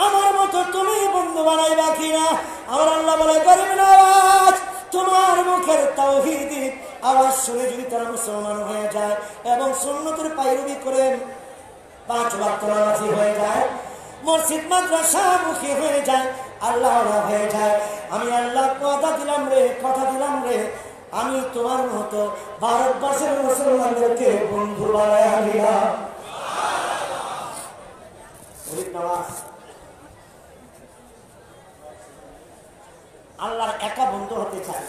আমার মতো তুমি বন্ধু বানাইবা কিনা? আমার আল্লাহ বলে, গরিব নামাজ, তোমার মুখের তাওহীদ আওয়াজ শুনে যদি তারা মুসলমান হয়ে যায় এবং সুন্নতের পায়রবি করে 5 ওয়াক্ত নামাজি হয়ে যায়, মসজিদ মাদ্রাসা মুখী হয়ে যায়, আল্লাহ হয়ে যায়, আমি আল্লাহ কথা দিলাম রে, আমি তোমার মতো ভারতবর্ষের মুসলমানদেরকে বন্ধু বানায় দিলাম। আল্লাহর একা বন্ধু হতে চায়।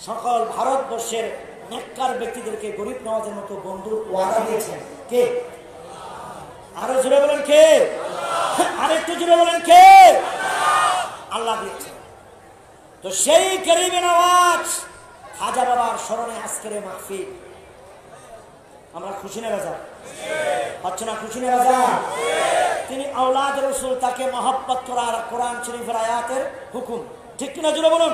সকল ভারতবর্ষের নেককার ব্যক্তিদেরকে গরিব নওয়াজের মতো বন্ধুর ওয়াদা দিয়েছেন কে? আরো জোরে বলেন কে? আরেকটু জোরে বলেন কে? আল্লাহ দিয়েছেন। তো সেই গরিব নওয়াজ খাজা বাবার স্মরণে আজকের মাহফিল। আমরা খুশি না রাজা? হচ্ছে না খুশি না রাজা? তিনি আওলাদ রাসূল, তাকে মহব্বত করার কোরআন শরীফের আয়াতের হুকুম, ঠিক কিনা জোরে বলুন?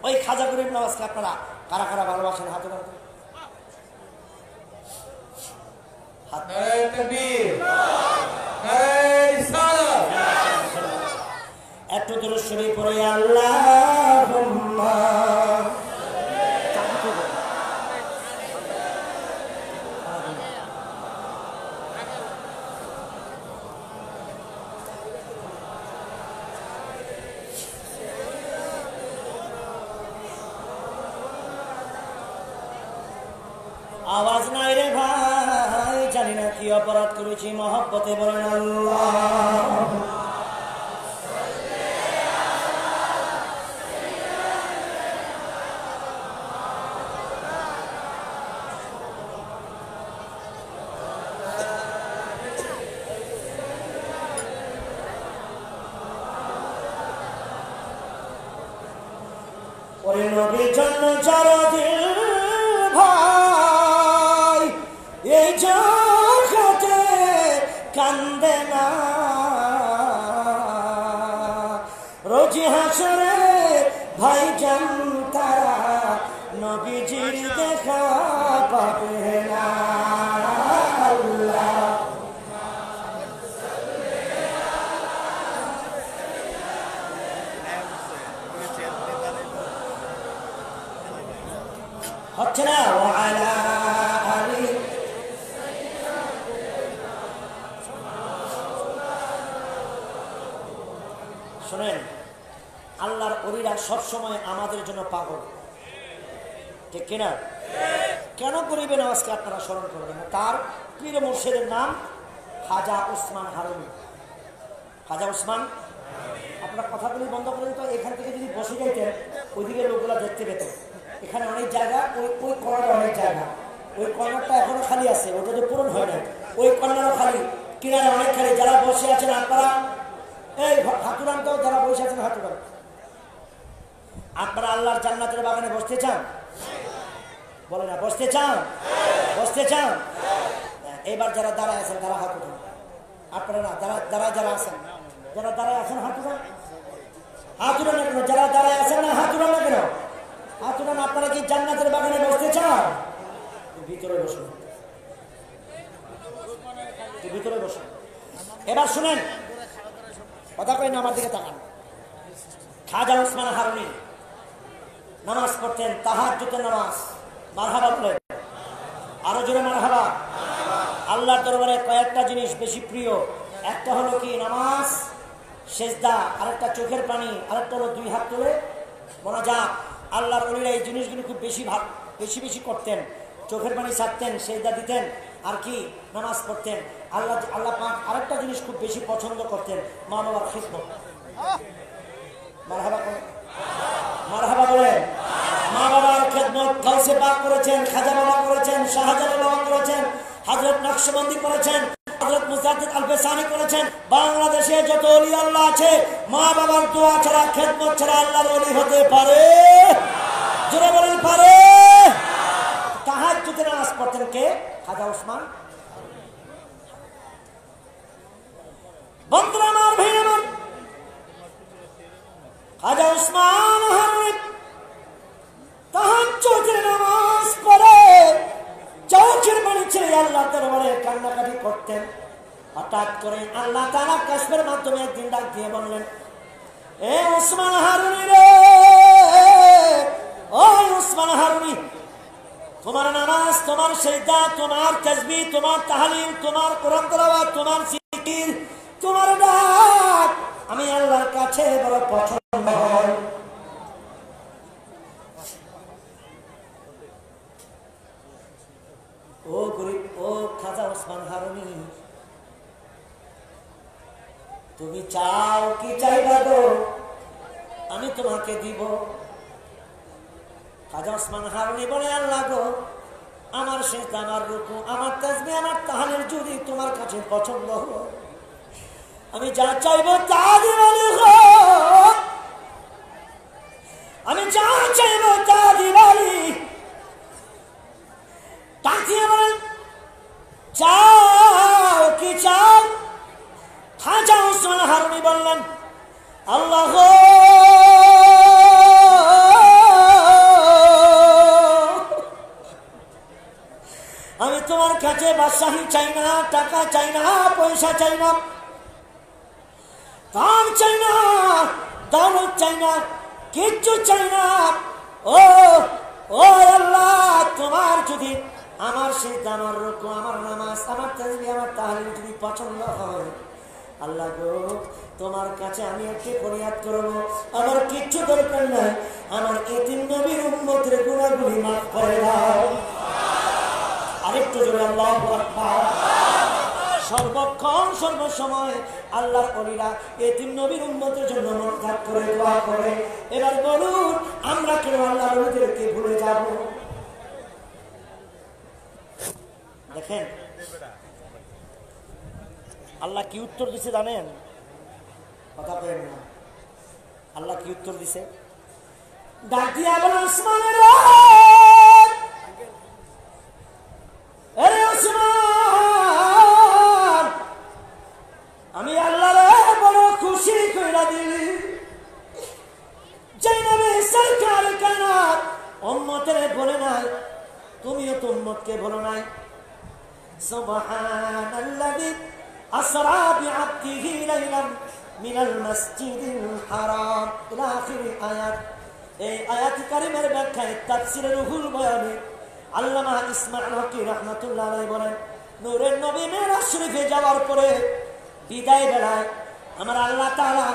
ওই খাজা গরিব নওয়াজকে আপনারা কারা কারা ভালোবাসেন? হাতে রাখুন। একটু দরুদ শরীফ পড়ে আল্লাহুম্মা আওয়াজ নাই রে ভাই, জানি না কি অপরাধ করেছি, মহব্বতে বলেন আল্লাহ। ওরে নবীর জন্য যারা দিল ভাই এই জগতে কান্দে না, রোজি হাসরে ভাই জান তারা নবীজির দেখা পাবে না। আল্লাহ হচ্ছে না? ওয়ালা আলী শোনেন, আল্লাহর ওলিরা সবসময় আমাদের জন্য পাগল, ঠিক কিনা? কেন গরিবে নওয়াজকে আপনারা স্মরণ করবেন? তার পীর মুর্শিদের নাম খাজা উসমান হারুনি। খাজা উসমান, আপনার কথাগুলি বন্ধ করেন তো। এখান থেকে যদি বসে যাইতেন ওইদিকে লোকগুলো দেখতে পেতেন। এখানে অনেক জায়গা, ওই কর্নারে অনেক জায়গা, ওই কর্নারটা এখনো খালি আছে, ওটা তো পূরণ হয় না। ওই কর্নারও খালি, কিনারে অনেক খালি। যারা বসে আছেন আপনারা এই হাতুরান, তো যারা বসে আছেন হাতুরান। আপনারা আল্লাহর জান্নাতের বাগানে বসতে চান? বলে না বসতে চান? বসতে চান? এইবার যারা দাঁড়ায় আছেন তারা হাত উঠান। আপনারা না, যারা আছেন, যারা দাঁড়ায় আছেন হাত উঠান। হাত উঠান না কেন? যারা দাঁড়ায় আছেন না হাত উঠান না কেন? হাত উঠান। আপনারা কি জান্নাতের বাগানে বসতে চান? ভিতরে বসুন, ভিতরে বসুন। এবার শুনেন, কথা কই না, আমার দিকে তাকান। খাজা উসমান হারুনি নামাজ পড়তেন, তাহাজ্জুদের নামাজ। মারহাবা বলেন, আরো জোরে মারহাবা। আল্লাহর দরবারে কয়েকটা জিনিস বেশি প্রিয়। একটা হলো কি? নামাজ, সেজদা, আরেকটা চোখের পানি, আরেকটা হলো 2 হাত তুলে মোনাজাত। আল্লাহর ওলিরা এই জিনিসগুলো খুব বেশি করতেন। চোখের পানি ছাড়তেন, সেজদা দিতেন, আর কি? নামাজ পড়তেন। আল্লাহ পাক আরেকটা জিনিস খুব বেশি পছন্দ করতেন, মা বাবার খিদমত। মারহাবা বলেন, মারহাবা বলেন। মা বাবার খিদমত গাউসে পাক করেছেন, খাজা বাবা করেছেন, শাহজালাল বাবা করেছেন, হযরত নকশবন্দি করেছেন, হযরত মুজাদ্দিদ আল-ফেসানি করেছেন। বাংলাদেশে যত ওলি আল্লাহ আছে, মা বাবার দোয়া ছাড়া, খিদমত ছাড়া আল্লাহর ওলি হতে পারে? জোরে বলেন পারে? তাহাজ্জুদের নামাজ পড়তেন কে? খাজা উসমান। বন্ধুরা আমার, ভাই আমার, খাজা উসমান হারুনি তাহাজ্জুদের নামাজ পড়ে চোখের পানি ছেড়ে আল্লাহর দরবারে কান্নাকাটি করতেন। হঠাৎ করে আল্লাহ তাআলা কাশফের মাধ্যমে একদিন ডাক দিয়ে বললেন, এ উসমান হারুনি রে, ওই উসমান হারুনি, তোমার নামাজ, তোমার সিজদা, তোমার তাসবিহ, তোমার তাহলিল, তোমার কোরআন তেলাওয়াত, তোমার জিকির, তোমার ডাক আমি আল্লাহর কাছে বড় পছন্দ হয়। ও গরিব, ও খাজা ওসমান হারুনি, তুমি চাও কি চাইবা গো, আমি তোমাকে দিব। খাজা ওসমান হারুনি বলে, আল্লাহ গো, আমার সিজদা, আমার রুকু, আমার তাসবিহ, আমার তাহলিল যদি তোমার কাছে পছন্দ হয়, আমি যা চাইবো তা দিবালি গো, আমি যা চাইবো তা দিবালি। তাকিয়ে বলেন, চাও কি চাও? খাজা ওসমান হারুনি বললেন, আল্লাহ গো, আমি তোমার কাছে বাদশাহী চাই না, টাকা চাই না, পয়সা চাই না, দাম চাই না, দৌলত চাই না, কিচ্ছু চাই না। ও ও আল্লাহ, তোমার যদি আমার সিজদা, আমার রুকু, আমার নামাজ, আমার তাসবিহ, আমার তাহলিল যদি পছন্দ হয়, আল্লাহ গো, তোমার কাছে আমি একটি ফরিয়াদ করব, আমার কিচ্ছু দরকার নাই, আমার এতিম নবীর উম্মতের গুনাহগুলি মাফ করে দাও। আরেকটু জোরে আল্লাহু আকবার। সর্বক্ষণ সর্বসময় আল্লাহর ওলিরা এতিম নবীর উম্মতের জন্য মনখাত করে দোয়া করে। এবার বলুন, আমরা কেন আল্লাহর ওলিদেরকে ভুলে যাব? দেখেন আল্লাহ কি উত্তর দিছে জানেন? কথা বলেন না। আল্লাহ কি উত্তর দিছে? ডাক দিয়া বলেন, ওসমানের ওসমান, আমি আল্লাহর বড় খুশি কইরা দিলি, যে নবী সরকার কায়নাত উম্মতের বলে নাই, তুমিও তো উম্মতকে বলো নাই। সুবহানাল্লাযী আসরা বিআবদিহি লাইলাম মিনাল মাসজিদিল হারাম ইলা আখির আয়াত। এই আয়াত কারিমের ব্যাখ্যায় তাফসীরে রুহুল বয়ানে আল্লামা ইসমাঈল হকী রাহমাতুল্লাহ আলাইহি বলেন, নূরের নবী মিরাজ শরীফে যাওয়ার পরে বিদায় বেলায় আমার আল্লাহ তাআলা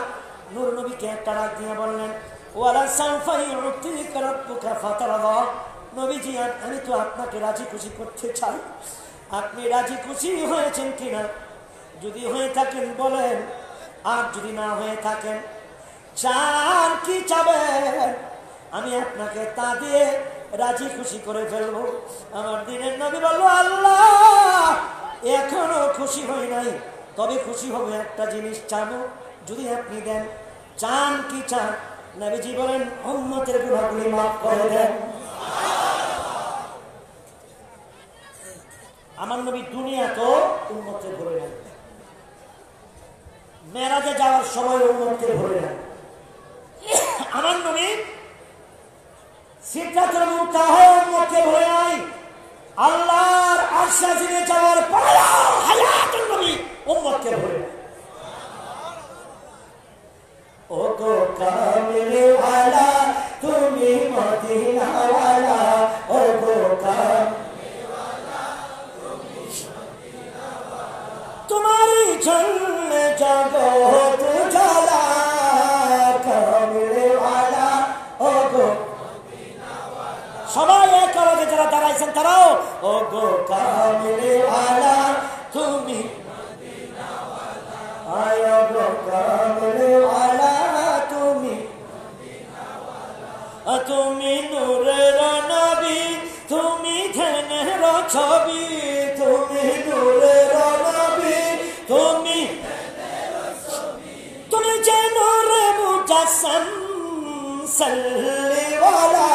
নূর নবীকে একটা ডাক দিয়ে বললেন, ওয়ালা সাউফা ইউতিকা রাব্বুকা ফাতারদা। নবীজি, আমি তো আপনাকে রাজি খুশি করতে চাই, আপনি রাজি খুশি হয়েছেন কিনা? যদি হয়ে থাকেন বলেন, আর যদি না হয়ে থাকেন, চান কি চাবেন, আমি আপনাকে তা দিয়ে রাজি খুশি করে ফেলবো। আমার দিনের নবী বলল, আল্লাহ এখনো খুশি হই নাই, তবে খুশি হবে একটা জিনিস চাবো, যদি আপনি দেন। চান কি চান? নবীজি বলেন, উম্মতের গুনাহগুলি মাফ করে দেন। আমার নবী দুনিয়া তো উম্মতকে ভরে নেন, মেরাজে যাওয়ার সময় উম্মতকে ভরে নেন। আমার নবী সিদরাতুল মুনতাহা উম্মতকে ভরে নাই, আল্লাহর আরশ আজিমে যাওয়ার পরে হায়াতুন নবী উম্মতকে ভরে নেন। ও গো কামলে ওয়ালা, তুমি মদিনা ওয়ালা, ও গো কামলে ওয়ালা, তুমি মদিনা ওয়ালা, তোমারই জন্য জগৎ জ্বালা, কামলে ওয়ালা, ও গো মদিনা ওয়ালা। সবাই এক আওয়াজে যারা দাঁড়াইছেন তারাও, ও গো কামলে ওয়ালা, তুমি মদিনা ওয়ালা, আয় গো কামলে ওয়ালা, তুমি নূরের নবী, তুমি ধ্যানের ছবি, তুমি নূরের নবী, তুমি তুমি যে নূরে মুজাসসাম, সাল্লি ওয়ালা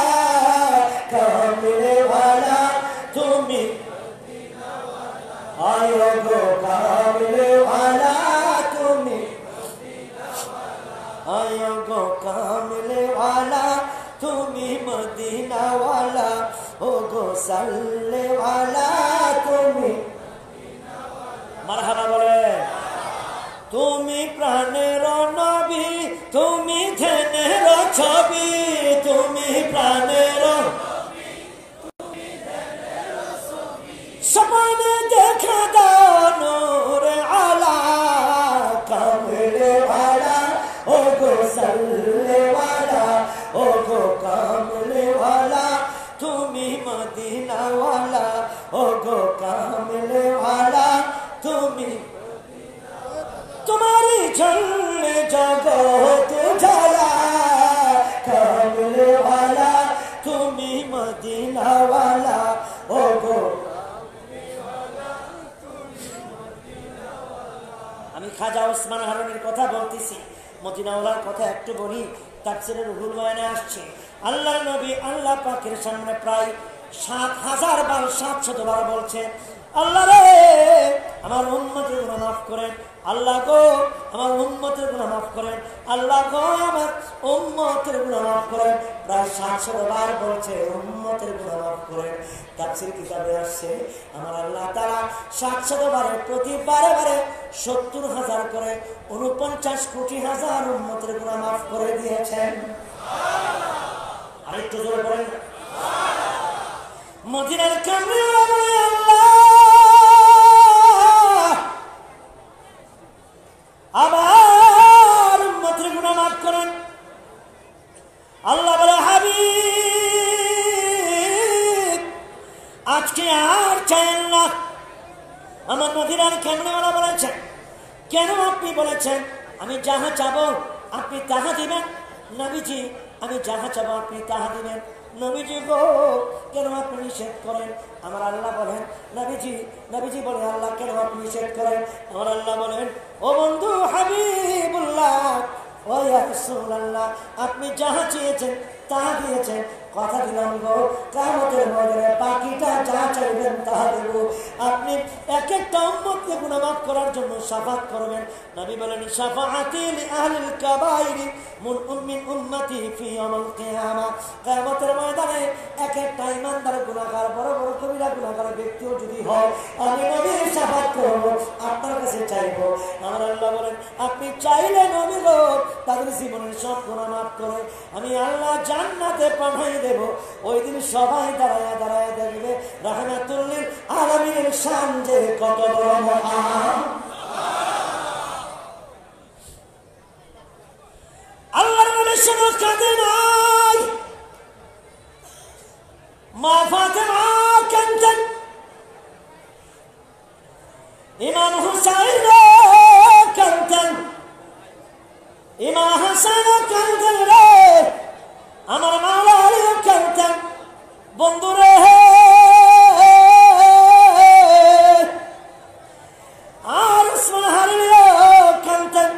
কামলে ওয়ালা, তুমি আয় গো কামলে ওয়ালা, তুমি আয় গো কামলে ওয়ালা, তুমি মদিনা ওয়ালা, ও গো সাল্লে ওয়ালা, তুমি মারহাবা বলে। তুমি প্রাণের নবী, তুমি ধ্যানের ছবি, তুমি প্রাণের তুমি মদিনাওয়ালা, ও গো কামলেওয়ালা তুমি, তোমারই জন্য জগৎ জ্বালা, কামলেওয়ালা তুমি মদিনাওয়ালা, ও গো। আমি খাজা ওসমান হারুনির কথা বলতেছি, মদিনাওয়ালার কথা একটু বলি। তাফসীরে রুহুল বয়ানে আসছে, আল্লাহর নবী আল্লাহ পাকের সামনে প্রায় ৭,০০০ বার ৭০০ বার বলছে, আল্লাহ রে আমার উম্মতের গুনাহ মাফ করেন, আল্লাহ গো আমার উম্মতের গুনাহ মাফ করেন, আল্লাহ গো আমার উম্মতের গুনাহ মাফ করেন। প্রায় ৭০০ বার বলছে উম্মতের গুনাহ মাফ করেন। তাফসীর কিতাবে আসছে আমার আল্লাহ তাআলা ৭০০ বারে প্রতি বারে বারে ৭০,০০০ করে ৪৯ কোটি হাজার উম্মতের গুনাহ মাফ করে দিয়েছেন। আরেকটু জোরে বলেন মদিনার কামলিওয়ালা আল্লাহ আবার উম্মতের গুনাহ মাফ করেন। আল্লাহ বলে হাবিব আজকে আর চাইেন না। আমার মদিনার কামলিওয়ালা বলেছেন, কেন আপনি বলেছেন আমি যাহা চাবো আপনি তাহা দিবেন? নবীজি আমি যাহা চাবো আপনি তাহা দিবেন। নবীজি গো কেন আপনি নিষেধ করেন? আমার আল্লাহ বলেন নবীজি বলে আল্লাহ কেন আপনি নিষেধ করেন? আমার আল্লাহ বলেন, ও বন্ধু হাবিবুল্লাহ, ও ইয়া রাসূলুল্লাহ, আপনি যাহা চেয়েছেন তাহা দিয়েছেন। কথা দিলাম গো কিয়ামতের ময়দানে বাকিটা যা চাইবেন তাহা দেব। আপনি এক একটা উম্মতকে গুনাহ মাফ করার জন্য শাফাআত করবেন। নবী বলেন, শাফাআতি লি আহলিল কাবাইরি মিন উম্মতি ফি ইয়াউমিল কিয়ামা। কিয়ামতের ময়দানে এক একটা ঈমানদার গুনাহগার, বড় বড় কবিরা গুনাহগার ব্যক্তিও যদি হয়, আমি নবী শাফাআত করব, আপনার কাছে চাইব। আমার আল্লাহ বলেন, আপনি চাইলে নবী গো তাদের জীবনের সব গুনাহ মাফ করে আমি আল্লাহ জান্নাতে পাঠাই দেব। ওই দিন সবাই দাঁড়ায় দাঁড়ায় দেখবে রাহমাতুল লিল আলামিনের শান যে কত বড় মহান। আল্লাহর নবীর শুধু কাঁদে নাই, মা ফাতেমা কাঁদতেন, ইমাম হুসাইন কাঁদতেন, ইমাম হাসান কাঁদতেন রে, আমার মাওলা আলীও কাঁদতেন। বন্ধুরে আর ওসমান হারুনিও কাঁদতেন।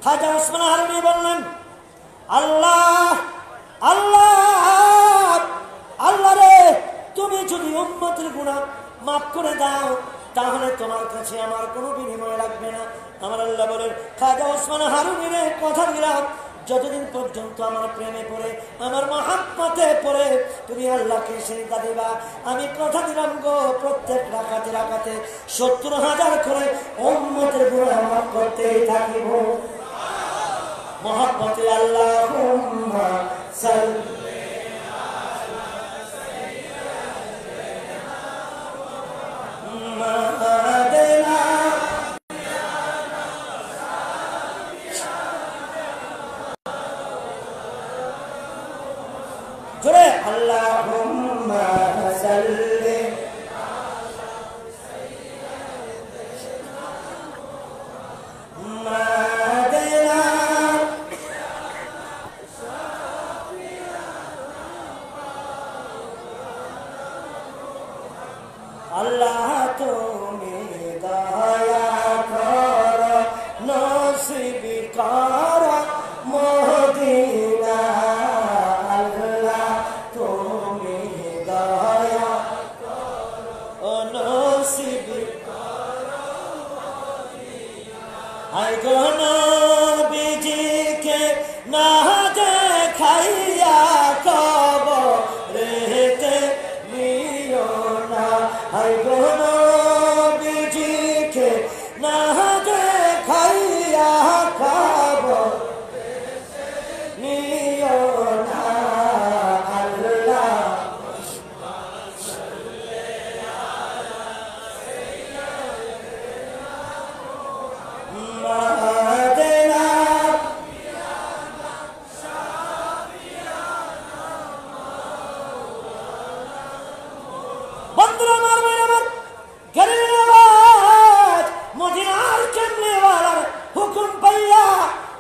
খাজা ওসমান হারুনি বললেন, আল্লাহ আল্লাহ আল্লাহ রে, তুমি যদি উম্মতের গুনাহ মাফ করে দাও তাহলে তোমার কাছে আমার কোনো বিনিময় লাগবে না। আমার আল্লাহ বলেন, খাজা ওসমান হারুনির কথা দিলাম, যতদিন পর্যন্ত আমার প্রেমে পড়ে আমার মহাব্বতে পড়ে তুমি আল্লাহকে সিজদা দিবা, আমি কথা দিলাম গো প্রত্যেক রাকাতে রাকাতে ৭০,০০০ করে উম্মতের গুনাহ মাফ করতেই থাকিব। মহাব্বতে আল্লাহুম্মা সাল্লি আলা সাইয়্যিদিনা জোরে আল্লাহুম্মা সাল্লি আলা সাইয়্যিদিনা মুহাম্মাদিনা। আল্লাহ তুমি দয়া করো, নসিব করো মদিনা। আল্লাহ তুমি দয়া করো, নসিব করো মদিনা। আয় গো নবীজিকে না দেখাইয়া কবরেতে নিও না, আয় গো বন্ধুরা মারবেন আমার গরিবের আওয়াজ মদিনার কেমনেওয়ালার হুকুম পাইয়া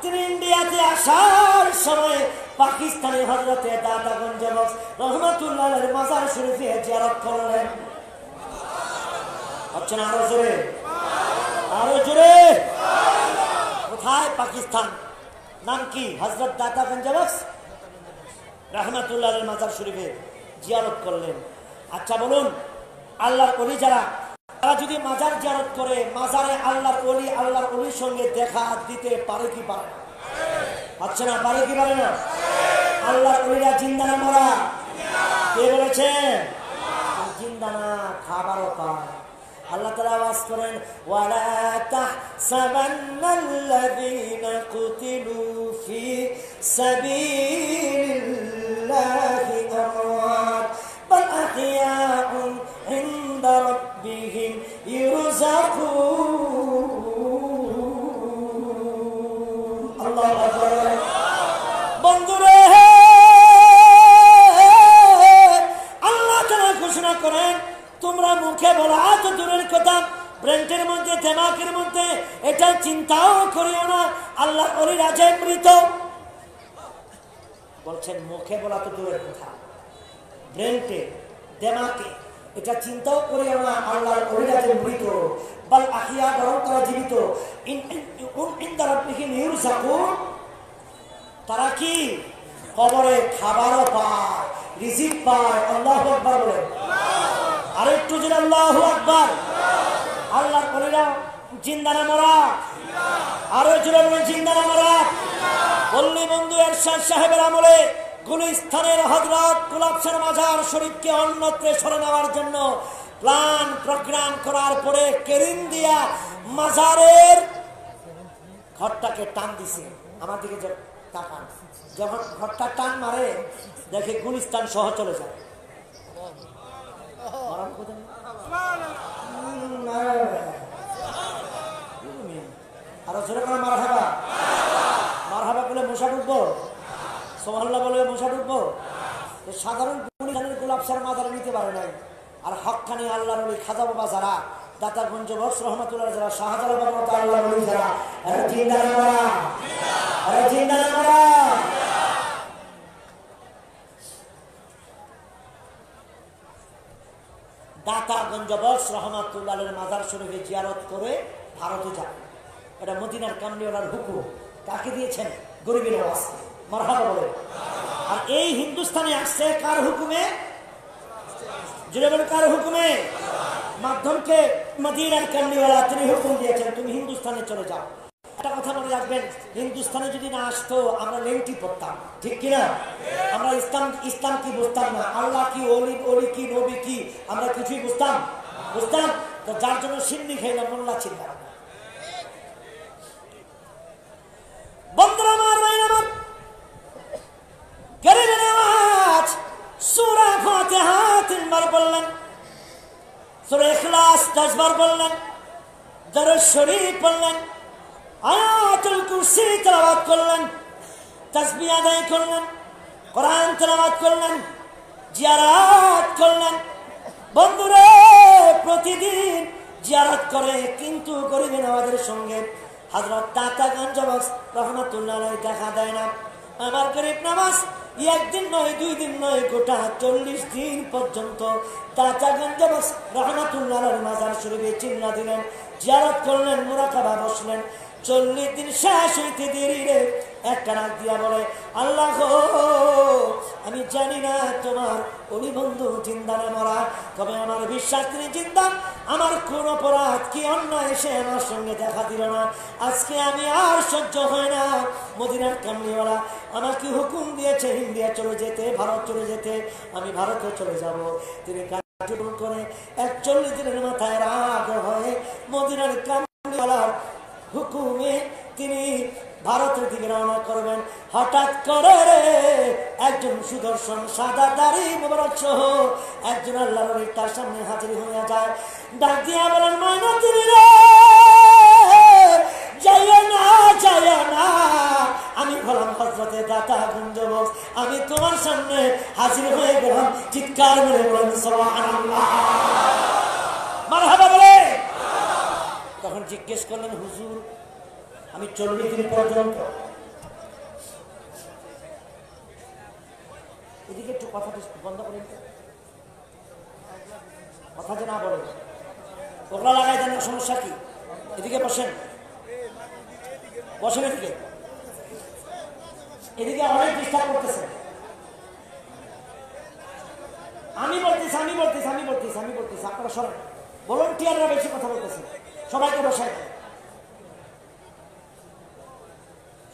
তিনি ইন্ডিয়াতে আসার সময় পাকিস্তানি হযরতে দাতাগঞ্জ বক্স রহমাতুল্লাহ আলাইহির মাজার শরীফে জিয়ারত করলেন। হচ্ছে না আরো জোরে, আরো জোরে। কোথায়? পাকিস্তান। নাম কি? হযরত দাতাগঞ্জ বক্স রহমাতুল্লাহ আলাইহির মাজার শরীফে জিয়ারত করলেন। আচ্ছা বলুন, আল্লাহর ওলি যারা, তারা যদি মাজার জিয়ারত করে মাজারে আল্লাহর ওলির সঙ্গে দেখা দিতে পারে কি পারে না? আচ্ছা না, পারে কি পারে না? আল্লাহর ওলিরা জিন্দা না মরা? কে বলেছেন? জিন্দা না, খাবারও পায়। আল্লাহ তাআলা আওয়াজ করেন, ওয়ালা তাহসাবান্নাল্লাযীনা কুতিলু ফি সাবিলিল্লাহি আমওয়াত বাল আহইয়াউন ইনদা রাব্বিহিম ইরযাকুন। আল্লাহু আকবার। বন্ধুরে, আল্লাহ তাআলা ঘোষণা করেন, তোমরা মুখে বলা তো দূরের কথা, ব্রেন্টের মধ্যে, দেমাকের মধ্যে এটা চিন্তাও করিও না আল্লাহর ওলিরা যে মৃত। বলছেন মুখে বলা তো দূরের কথা, ব্রেন্টে, দেমাকে এটা চিন্তাও করিও না আল্লাহর ওলিরা যে মৃত। বাল আহইয়া, বরং তারা জীবিত। ইনদা রাব্বিহিম ইরযাকুন, তারা কি কবরে খাবারও পায়, রিজিক পায়। আল্লাহু আকবার বলেন। আরেকটু জোরে আল্লাহু আকবার। আল্লাহর ওলিরা জিন্দা না মরা? আরো জোরে বলেন, জিন্দা না মরা? পল্লী বন্ধু এরশাদ সাহেবের আমলে গুলিস্তানের হযরত গোলাপ শাহ মাজার শরীফকে অন্যত্রে সরে নেওয়ার জন্য প্ল্যান প্রোগ্রাম করার পরে কেরিম দিয়া মাজারের ঘরটাকে টান দিছে। আমার দিকে যে তাকান, যখন ঘরটা টান মারে দেখে গুলিস্তান সহ চলে যায়। আরো জোরে করে মারহাবা। মারহাবা বলে মশা ঢুকবো, সুবহানাল্লাহ বলে মশা ঢুকবো। সাধারণ গুলিস্তানের গোলাপ শাহ মাজারে নিতে পারে নাই। আর হক্কানি আল্লাহর ওলি খাজা বাবা যারা, দাতাগঞ্জ বক্স রহমাতুল্লাহ যারা, শাহজালাল বাবা আল্লাহর ওলি যারা, আরে জিন্দা না মারা? আরে জিন্দা না মারা? দাতাগঞ্জ বক্স রহমাতুল্লাহ আলাইহির মাজার শরীফে জিয়ারত করে ভারতে যান। এটা মদিনার কামলিওয়ালার হুকুম। কাকে দিয়েছেন? গরিবের আওয়াজ। মারহাবা বলে। আর এই হিন্দুস্তানে আসছে কার হুকুমে? জুড়ে বলেন, কার হুকুমে? মাধ্যমকে মদিনার কামলিওয়ালা তিনি হুকুম দিয়েছেন, তুমি হিন্দুস্তানে চলে যাও। একটা কথা মনে রাখবেন, হিন্দুস্তানে যদি না আসতো আমরা লেংটি পড়তাম, ঠিক কিনা? আমরা ইসলাম কি বুঝতাম না, আল্লাহ কি, ওলি কি, নবী কি, আমরা কিছুই বুঝতাম? তো যার জন্য সিন্নি খাইলাম, মোল্লা ছিলাম। বন্ধুরা আমার, গরিবের আওয়াজ সূরা ফাতিহা 3 বার বললেন, সূরা ইখলাস 10 বার বললেন, দরুদ শরীফ বললেন, আয়াতুল কুরসি তেলাওয়াত করলেন, তাসবিহ আদায় করলেন, কোরআন তেলাওয়াত করলেন, জিয়ারত করলেন। বন্ধুরা প্রতিদিন জিয়ারত করে, কিন্তু গরিবের আওয়াজের সঙ্গে হযরত দাতাগঞ্জ বক্স রহমাতুল্লাহ আলাইহি দেখা দেয় না। আমার গরিব নামাজ একদিন নয়, 2 দিন নয়, গোটা 40 দিন পর্যন্ত দাতাগঞ্জ বক্স রহমাতুল্লাহ আলাইহির মাজার শরীফে চিল্লা দিলেন, জিয়ারত করলেন, মুরাকাবা বসলেন। 40 দিন শেষ হইতে দেরি রে একটা ডাক দিয়া বলে, আল্লাহ গো, আমি জানি না তোমার ওলি বন্ধু জিন্দা না মরা, তবে আমার বিশ্বাস তিনি জিন্দা। আমার কোন অপরাধ কি অন্যায় এসে আমার সঙ্গে দেখা দিল না। আজকে আমি আর সহ্য হয় না। মদিনার কামলিওয়ালা আমাকে হুকুম দিয়েছে ইন্ডিয়া চলে যেতে, ভারত চলে যেতে। আমি ভারতে চলে যাব। তিনি করে 41 দিনের মাথায় রাগ হয়ে মদিনার কামলিওয়ালার হুকুমে তিনি ভারতের দিকে রওনা করবেন। হঠাৎ করে একজন সুদর্শন সাদা দাড়ি মোবারক সহ একজন আল্লাহর ওলি তার সামনে হাজির হয়ে যায়। ডাক দিয়া বলেন, ময়নাতিনি রে, যাইও না, যাইও না, আমি হলাম হযরতে দাতাগঞ্জ বক্স, আমি তোমার সামনে হাজির হয়ে গেলাম। চিৎকার করে বলেন সুবহানাল্লাহ। জিজ্ঞেস করলেন, হুজুর আমি 40 দিন পর্যন্ত, এদিকে একটু কথা বন্ধ করেন, কথা যে না বলেন, ওগুলা লাগাই দেন, সমস্যা কি? এদিকে বসেন, বসেন এদিকে, এদিকে অনেক ডিস্টার্ব করতেছে। আমি বলতেছি আপনারা সবাই ভলান্টিয়াররা বেশি কথা বলতেছে, সবাইকে বসায়,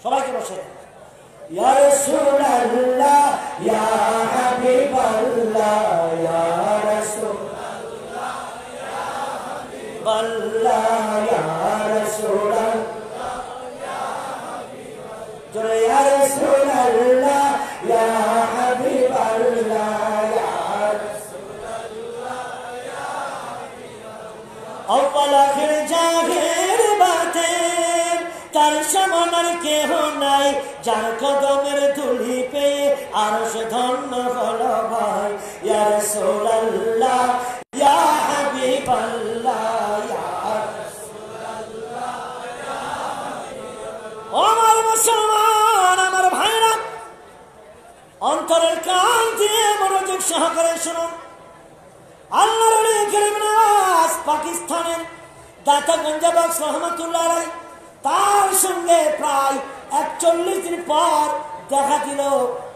সবাইকে বসায়। ইয়া রাসূলুল্লাহ ইয়া হাবিবাল্লাহ ইয়া রাসূলুল্লাহ ইয়া হাবিবাল্লাহ ইয়া রাসূলুল্লাহ ইয়া হাবিবাল্লাহ জোরে ইয়া রাসূলুল্লাহ ইয়া হাবিবাল্লাহ ইয়া রাসূলুল্লাহ ইয়া হাবিবাল্লাহ আউয়াল আখির জাহির বাতিন তার সমানার কেহ নাই, যার কদমের ধুলি পেয়ে আরশ ধন্য হলো ভাই। ইয়া রাসূলুল্লাহ ইয়া হাবিবাল্লাহ ইয়া রাসূলুল্লাহ ইয়া হাবিবাল্লাহ। আমার মুসলমান, আমার ভাইরা, অন্তরের কান দিয়ে মনোযোগ সহকারে শুনুন। আল্লাহর ওলি করিম নওয়াজ পাকিস্তানের দাতাগঞ্জ বক্স রহমাতুল্লাহ আলাইহি, তার সঙ্গে প্রায় 41 দিন পর দেখা দিল।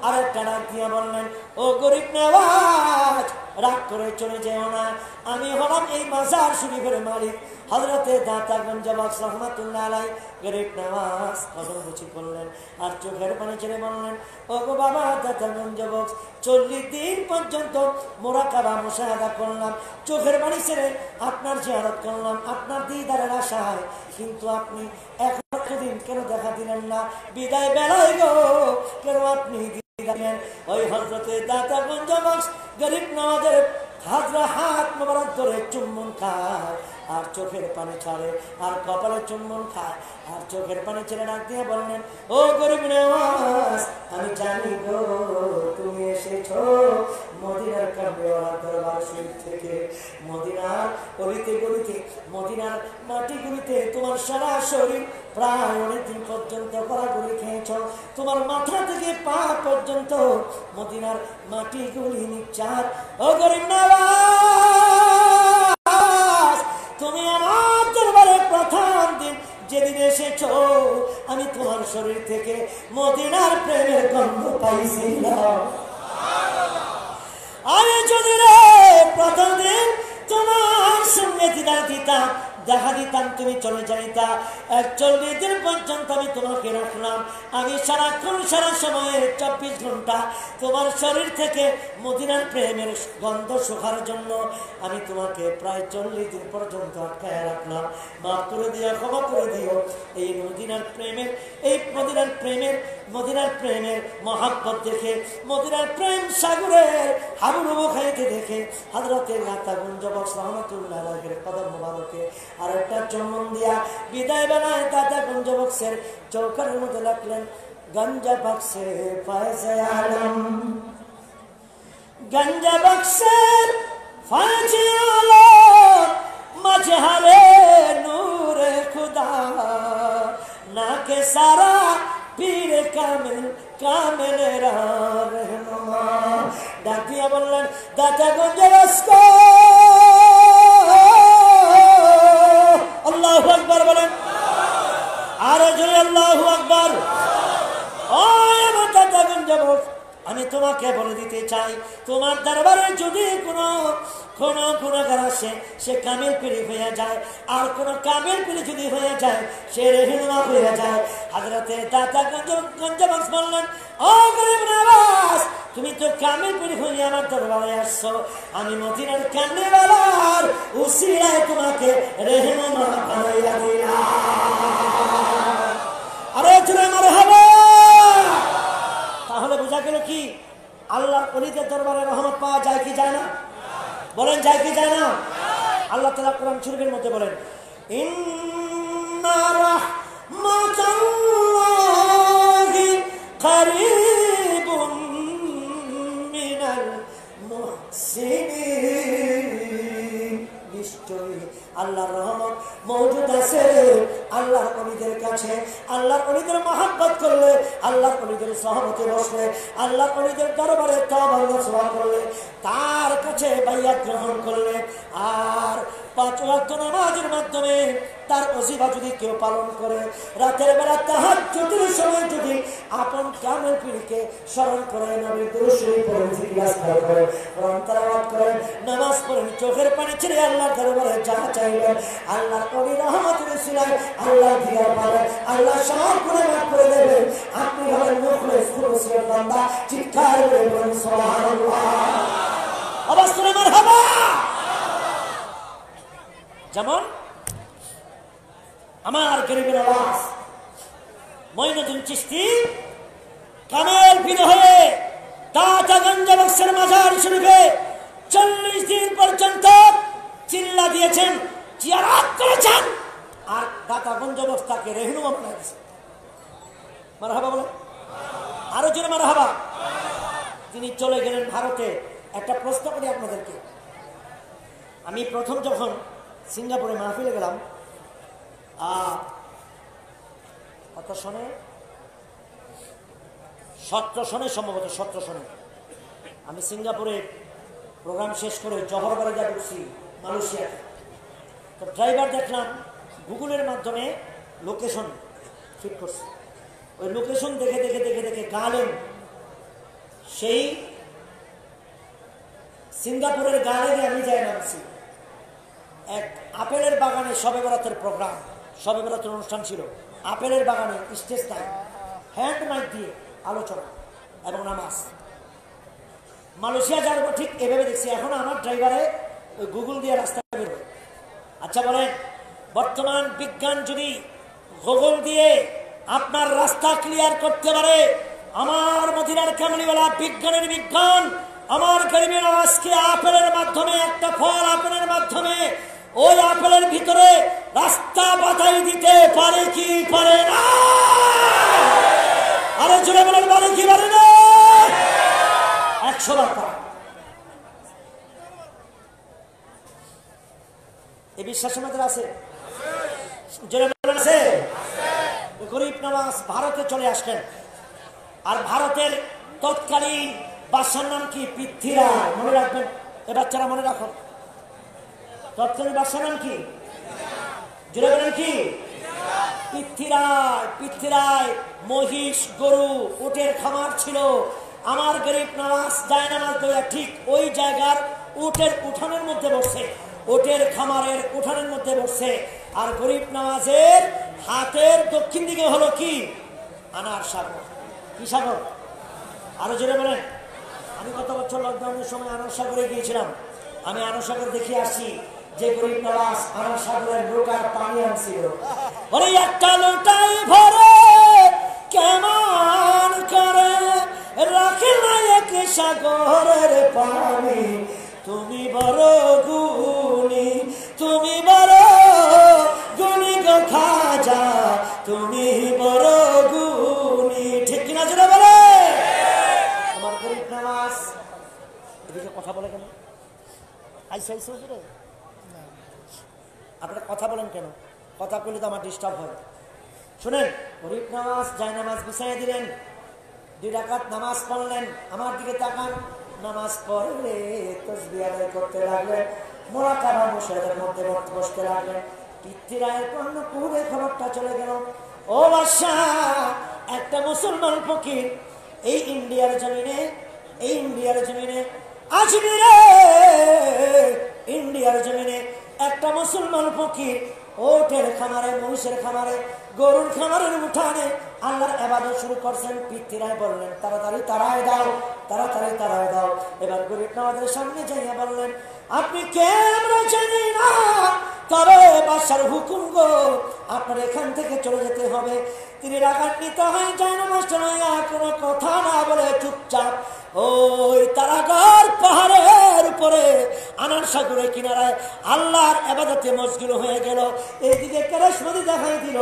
আরেকটা ডাক দিয়ে বললেন, ও গরিব নওয়াজ, রাগ করে চলে যেও না, আমি হলাম এই মাজার শরীফের মালিক হযরতে দাতাগঞ্জ বক্স রহমাতুল্লাহ আলাইহি। গরিব নওয়াজ কদম মুচি করলেন আর চোখের পানি ছেড়ে বললেন, ও গো বাবা দাতাগঞ্জ বক্স, 40 দিন পর্যন্ত মুরাকাবা মুশাহাদা করলাম, চোখের পানি ছেড়ে আপনার জিয়ারত করলাম আপনার দিদারের আশায়, কিন্তু আপনি দিন কেন দেখা দিলেন না? বিদায় বেলায় গো কেন আপনি দিলেন? ওই হযরতে দাতাগঞ্জ বক্স গরিব নওয়াজের হাত মোবারক ধরে চুম্বন খায় আর চোখের পানি ছাড়ে আর কপালে চুম্বন খায় আর চোখের পানি ছেড়ে ডাক দিয়ে বললেন, ও গরিব নওয়াজ, আমি জানি গো তুমি এসেছো মদিনার কামলিওয়ালা দরবার শরীফ থেকে, মদিনার অলিতে গলিতে, মদিনার মাটিগুলিতে তোমার সারা শরীর প্রায় অনেকদিন পর্যন্ত গড়াগড়ি খেয়েছ, তোমার মাথা থেকে পা পর্যন্ত মদিনার মাটিগুলি নিচ্ছার। ও গরিব নওয়াজ, তুমি আমার দরবারে প্রথম দিন যেদিন এসেছ, আমি তোমার শরীর থেকে মদিনার প্রেমের গন্ধ পাইছিলাম। আমি যদি প্রথম দিন তোমার সঙ্গে দিদার দিতাম, দেখা দিতাম, তুমি চলে যাইতা, 41 দিন পর্যন্ত আমি তোমাকে রাখলাম, আমি সারাক্ষণ সারা সময়ে 24 ঘন্টা তোমার শরীর থেকে মদিনার প্রেমের গন্ধ শোকার জন্য আমি তোমাকে প্রায় 40 দিন পর্যন্ত আটকায় রাখলাম। মাফ করে দিও, ক্ষমা করে দিও। এই মদিনার প্রেমের মহাব্বত দেখে, মদিনার প্রেম সাগরের হাবুডুবু খাইতে দেখে হযরতে দাতাগঞ্জ বক্স রহমাতুল্লাহ আলাইহির কদম মোবারকে আর একটা চুম্বন দিয়া বিদায় বেলায় দাতাগঞ্জ বক্সের চৌকারের মধ্যে লাগলেন, গঞ্জা বক্সে ফায়জে আলম, গঞ্জা বক্সের ফায়জে আলম, মজহারে নূরে খুদা, নাকে সারা পীর কামেলের রহনুমা। ডাক দিয়া বললেন, দাতাগঞ্জ বক্স, আল্লাহু আকবার বলেন, আর জোরে আল্লাহু আকবার। ও আমার দাতাগঞ্জ বক্স, আমি তোমাকে বলে দিতে চাই, তোমার দরবারে যদি কোনো গুনাহগার আসে, সে কামেল পীর হয়ে যায়, আর কোন কামেল পীর যদি হয়ে যায়, সে রহিনুমা হয়ে যায়। হযরতে দাতাগঞ্জ বক্স বললেন, ও গরিব নওয়াজ, তুমি তো কামেল পীর হয়ে আমার দরবারে আসছো, আমি মদিনার কামলিওয়ালার উসিলায় তোমাকে রহিনুমা বানাইয়া দিলাম। আরে জোরে মারহাবা। তাহলে বোঝা গেল কি, আল্লাহর ওলিদের দরবারে রহমত পাওয়া যায় কি যায় না? বলেন, যায় কি যায় না? আল্লাহ তাআলা কোরআন শরীফের মধ্যে বলেন, ইন্না রাহমাতাল্লাহি কারীবুম মিনাল মুহসিনিন। নিশ্চয়ই আল্লাহর রহমত মওজুদ আছে আল্লাহর ওলিদের কাছে। আল্লাহর ওলিদের মহব্বত করলে, আল্লাহর ওলিদের সহমতে বসলে, আল্লাহর ওলিদের দরবারে তওবা নসুহা করলে, তার কাছে বাইয়াত গ্রহণ করলে, আর 5 ওয়াক্ত নামাজের মাধ্যমে তার ওজিফা যদি কেউ পালন করে, রাতের বেলা তাহাজ্জুদের সময় যদি আপন কামেল পীরকে স্মরণ করে, নবীর দুরূদ শরীফ পড়ে, জিকির আজকার করে, কোরআন তেলাওয়াত করেন, নামাজ পড়েন, চোখের পানি ছেড়ে আল্লাহর দরবারে যা চাইবেন, আল্লাহর ওলি রহমতের উসিলায় আল্লাহ দিদার পাবেন, আল্লাহ সব গুনাহ মাফ করে দেবেন। আপনি হলেন মুখলেস খুলুসের বান্দা। চিৎকার করে বলুন সুবহানাল্লাহ। অবশ্যই মারহাবা। যেমন আমার গরিবের আওয়াজ মঈনুদ্দিন চিশতি কামেল পীর হয়ে দাতাগঞ্জ বক্সের মাজার শরীফে 40 দিন পর্যন্ত চিল্লা দিয়েছেন, জিয়ারত করেছেন, আর দাতাগঞ্জ বক্স তাকে রেহনুমা বানিয়েছে। মারহাবা বলে, আরো জোরে মারহাবা। তিনি চলে গেলেন ভারতে। একটা প্রশ্ন করি আপনাদেরকে, আমি প্রথম যখন সিঙ্গাপুরে মাহফিলে গেলাম, কত সনে, 17 সনে, সম্ভবত 17 সনে আমি সিঙ্গাপুরে প্রোগ্রাম শেষ করে জহর বাড়িতে ঢুকছি মালয়েশিয়াতে। তো ড্রাইভার দেখলাম গুগলের মাধ্যমে লোকেশন ফিট করছে। ওই লোকেশন দেখে দেখে দেখে দেখে গালেন, সেই সিঙ্গাপুরের গালেনে আমি যাই নামছি। এক আপেলের বাগানে শবে বরাতের প্রোগ্রাম, শবে বরাতের অনুষ্ঠান ছিল। আপেলের বাগানে স্টেজ টাইম, হ্যান্ড মাইক দিয়ে আলোচনা এবং নামাজ। মালয়েশিয়া যাওয়ার পর ঠিক এভাবে দেখছি। এখন আমার ড্রাইভারে ওই গুগল দিয়ে রাস্তা বেরোয়। আচ্ছা বলেন, বর্তমান বিজ্ঞান যদি গুগল দিয়ে আপনার রাস্তা ক্লিয়ার করতে পারে, আমার মদিনার কামলিওয়ালা বিজ্ঞানের বিজ্ঞান আমার গরিবের আওয়াজকে আপেলের মাধ্যমে, একটা ফল আপেলের মাধ্যমে, ওই আপেলের ভিতরে রাস্তা বাতাই দিতে পারে কি পারে না? আরে জোরে বলেন, পারে কি পারে না? 100 বার পারে। এই বিশ্বাস আমাদের আছে? জোরে বলেন আছে? গরিব নওয়াজ ভারতে চলে আসলেন, আর ভারতের তৎকালীন বাদশার নাম কি? পৃথ্বীরাজ। মনে রাখবেন, এ বাচ্চারা মনে রাখো, তৎকালীন বাদশার নাম কি? জোরে বলেন কি? পৃথ্বীরাজ। পৃথ্বীরাজ মহিষ, গরু, উটের খামার ছিল। আমার গরিব নওয়াজ জায়নামাজ দইয়া ঠিক ওই জায়গার উটের উঠানের মধ্যে বসছে, উটের খামারের উঠানের মধ্যে বসছে। আর গরিব নওয়াজের হাতের দক্ষিণ দিকে হলো কি? আনার সাগর। কি সাগর? আরো জোরে বলেন। আমি গত বছর লকডাউনের সময় আনার সাগরে গিয়েছিলাম। আমি আনার সাগর দেখে আসি যে গরিব নওয়াজ আনার সাগরের লোটার পানি আনছিল। ওরে একটা লোটাই ভরে কেমন করে রাখে না এক সাগরের পানি, তুমি বড় গুণী, তুমি বড় গুণী গো খাজা, তুমি বড় গুণী। ঠিক কিনা জোরে বলে? আমার গরিব নওয়াজ এদিকে কথা বলে কেন? আপনারা কথা বলেন কেন? কথা বললে তো আমার ডিস্টার্ব হয়। শুনেন, গরিব নওয়াজ জায়নামাজ বিছাইয়া দিলেন, 2 রাকাত নামাজ পড়লেন। আমার দিকে তাকান, নামাজ পড়লে তাসবিহ আদায় করতে লাগলেন, মুরাকাবা মুশাহাদার মধ্যে বসতে লাগলেন। পৃথ্বীরাজের কর্ণপুরে খবরটা চলে গেল, ও বাদশাহ, একটা মুসলমান ফকির এই ইন্ডিয়ার জমিনে, এই ইন্ডিয়ার জমিনে আজমিরে, ইন্ডিয়ার জমিনে একটা মুসলমান ফকির ওটের খামারে, মহিষের খামারে, গরুর খামারের উঠানে আল্লাহর ইবাদত শুরু করছেন। পৃথ্বীরাজ বললেন, তাড়াতাড়ি তাড়ায় দাও, তাড়াতাড়ি তাড়ায় দাও। এবার গরিব নওয়াজের সামনে যাইয়া বললেন, আপনি কেমন জানি না, তবে বাদশার হুকুম গো, আপনার এখান থেকে চলে যেতে হবে। তিনি রাগান্বিত হয়ে জায়নামাজটা লইয়া কোনো কথা না বলে চুপচাপ ওই তারাগড় পাহাড়ের উপরে আনার সাগরের কিনারায় আল্লাহর ইবাদতে মশগুল হয়ে গেল। এইদিকে কেরাসমতি দেখাই দিল।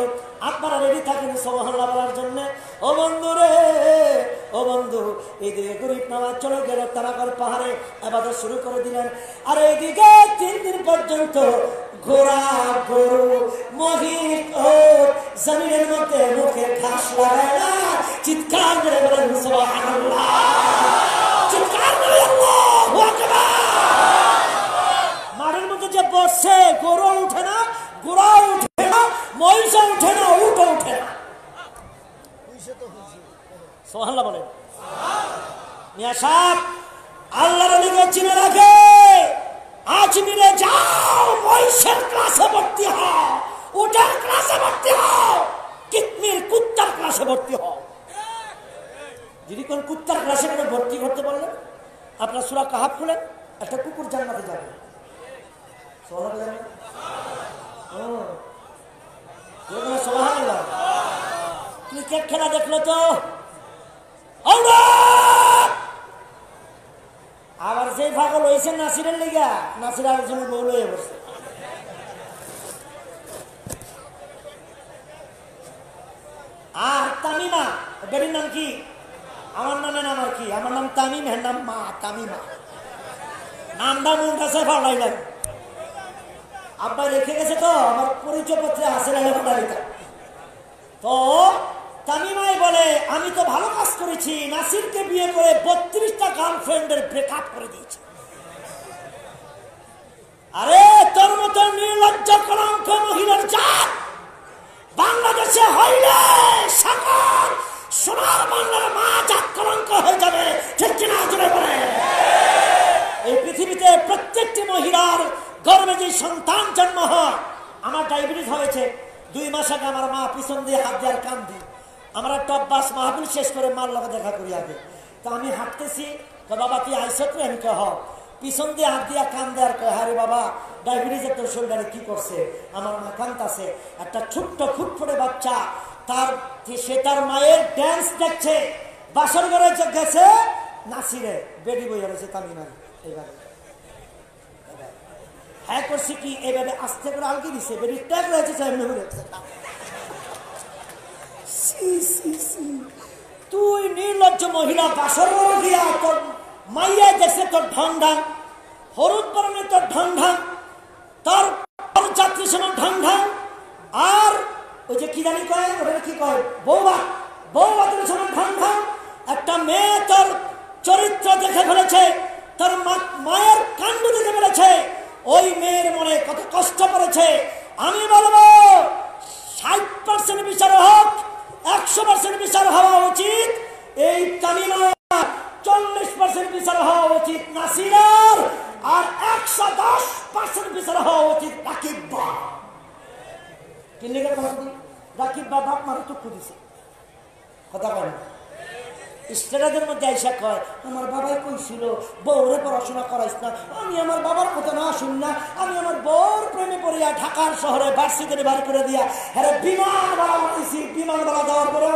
আপনারা রেডি থাকেন সুবহানাল্লাহ বলার জন্য? ও বন্ধু রে, ও বন্ধু, এইদিকে গরিব নওয়াজ চলে গেল তারাগড় পাহাড়ে, ইবাদত শুরু করে দিলেন। আর এইদিকে 3 দিন পর্যন্ত ঘোড়া, গরু, মহিষ ও জমিনের মধ্যে মুখে ঘাস লাগায় না, চিৎকার করে বলেন সুবহানাল্লাহ, চিৎকার করে আল্লাহু আকবার। মাঠের মধ্যে যে বসছে, গরু উঠে না, ঘোড়া উঠে না, মহিষ উঠে না, উট উঠে না। সুবহানাল্লাহ বলেন। মিয়া সাহেব, আল্লাহর নবীকে চিনে রাখে। আজমিরে যাও, মহিষের ক্লাসে ভর্তি হও, উটের ক্লাসে ভর্তি হও, কিতমির কুত্তার ক্লাসে ভর্তি হও। যদি কোন কুত্তার ক্লাসে কোনো ভর্তি করতে বললেন, আপনার সূরা কাহাফ খুলেন, একটা কুকুর জান্নাতে যাবে। সুবহানাল্লাহ। ক্রিকেট খেলা দেখলো তো, আবার যে পাগল হয়েছে নাসিরের লিগা, নাসির আলোচনার বউ হয়ে বসে। আর তামিমা, বেটির নাম কি? আমার নামের নাম আর কি? আমার নাম তামিম, এর নাম মা তামিমা। নামটা মন কাছে ফাড়াইলেন, আব্বা রেখে গেছে তো, আমার পরিচয় পত্রে আছে তো। তামিমাই বলে, আমি তো ভালো কাজ করেছি, নাসিরকে বিয়ে করে 32টা গার্লফ্রেন্ডের ব্রেকআপ করে দিয়েছি। আরে তোর মতো নির্লজ্জ কলঙ্ক মহিলার জাত বাংলাদেশে হইলে সকল সোনার বাংলার মা জাত কলঙ্ক হয়ে যাবে, ঠিক কিনা জোরে বলে? এই পৃথিবীতে প্রত্যেকটি মহিলার গর্ভে যে সন্তান জন্ম হয়, আমার ডায়াবেটিস হয়েছে 2 মাস আগে, আমার মা পিছন দিয়ে হাত দিয়ে আর কান দিই। আমরা টপ বাস মাহফিল শেষ করে মার লগে দেখা করি আগে। তো আমি হাঁটতেছি, তো বাবা তুই আইসত রে? আমি কহ পিছন দিয়ে হাত দিয়া কান দেয়ার কয়, আরে বাবা ডায়াবেটিসের তোর শরীরে কি করছে? আমার মা কাঁদতেছে। একটা ছোট্ট ফুটফুটে বাচ্চা, সে তার মায়ের ড্যান্স দেখছে, বাসর ঘরে গেছে, নাসিরে বেডি বই রয়েছে তামিমার। এইভাবে হ্যাঁ করছি কি, এইভাবে আস্তে করে আলকি দিছে, বেডি ট্যাগ রয়েছে। তুই নির্লজ্জ মহিলা, বাসর গিয়া তোর মাইয়া দেখছে তোর ঢং ঢাং, হলুদ বরণে তোর ঢং ঢাং, তোর যাত্রী সময় ঢং ঢাং, আর ওই যে কি জানি কয়, ওটা কি কয়, বৌবা, বৌবাদের সময় ঢং ঢাং। একটা মেয়ে তোর চরিত্র দেখে ফেলেছে, তোর মায়ের কাণ্ড দেখে ফেলেছে, ওই মেয়ের মনে কত কষ্ট পড়েছে। আমি বলবো 60% বিচার হোক, 100% বিচার হওয়া উচিত এই তামিমা, 40% বিচার হওয়া উচিত নাসিরার, আর 110% বিচার হওয়া উচিত রাকিব বা। রাকিব বা বাপ মারা টুকু দিছে, কথা বলে স্টেটাসের মধ্যে আইসা কয়, আমার বাবাই কইছিল বউরে পড়াশোনা করাইস না। আমি আমার বাবার কথা না শুন না, আমি আমার বউর প্রেমে পড়িয়া ঢাকার শহরে ভার্সিটিতে বার করে দিয়া হ্যাঁ বিমান ভাড়া বানাইছি। বিমান ভাড়া দেওয়ার পরে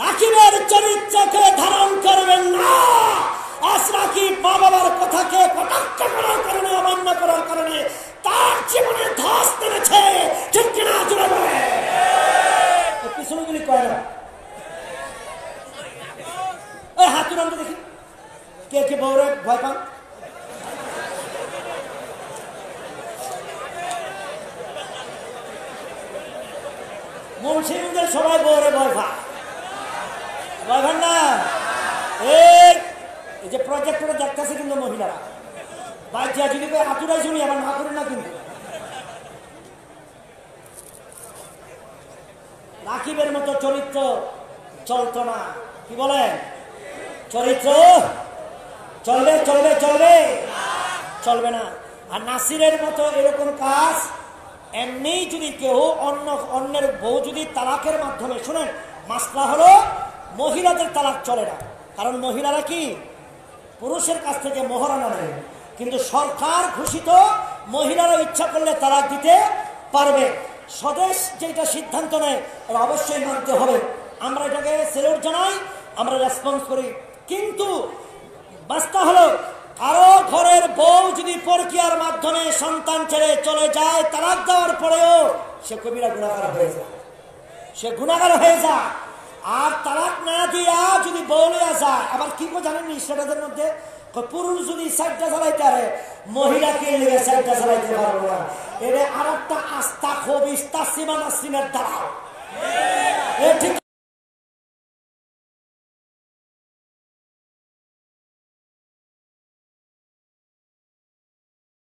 রাকিবের চরিত্রকে ধারণ করবেন না। আজ রাকিব মা বাবার কথাকে কটাক্ষ করার কারণে, অমান্য করার কারণে তার জীবনে ধস নেমেছে, ঠিক কিনা জোরে বলে? পিছনে গুলি কয় না, ওই হাতুর আনতে দেখি কে কে বউরে ভয় পান। মুন্সিগঞ্জের সবাই বউরে ভয় পায়, ভয় পান না? এই যে প্রজেক্টরে দেখতেছে কিন্তু মহিলারা বাচ্চা যদি হাতুরাই শুনি, আবার না করেন না কিন্তু। রাকিবের মতো চরিত্র চলতো না, কি বলেন? চরিত্র চলবে চলবে চলবে চলবে না। আর নাসিরের মতো এরকম কাজ এমনি যদি কেউ অন্যের বউ যদি তালাকের মাধ্যমে, শুনেন মাসলা হলো মহিলাদের তালাক চলে না, কারণ মহিলারা কি পুরুষের কাছ থেকে মোহরানা নেয়, কিন্তু সরকার ঘোষিত মহিলারা ইচ্ছা করলে তালাক দিতে পারবে। স্বদেশ যেটা সিদ্ধান্ত নেয় এটা অবশ্যই মানতে হবে। আমরা এটাকে সেলুট জানাই, আমরা রেসপন্স করি। কিন্তু বাস্তব হলো কারো ঘরের বউ যদি পরকীয়ার মাধ্যমে সন্তান ছেড়ে চলে যায়, তালাক দেওয়ার পরেও সে কবিরা গুনাহগার হয়ে যায়, সে গুনাহগার হয়ে যায়। আর তালাক না দিয়া যদি বউ লিয়া যায়, আবার কি করে জানেন সেটাদের মধ্যে পুরুষ যদি সাইডটা চালাইতে পারে, মহিলাকে লিয়ে সাইডটা চালাইতে পারবো না। এটা আর একটা আস্থা খুব ইস্তাসিমা নাসরিনের দ্বারা ঠিক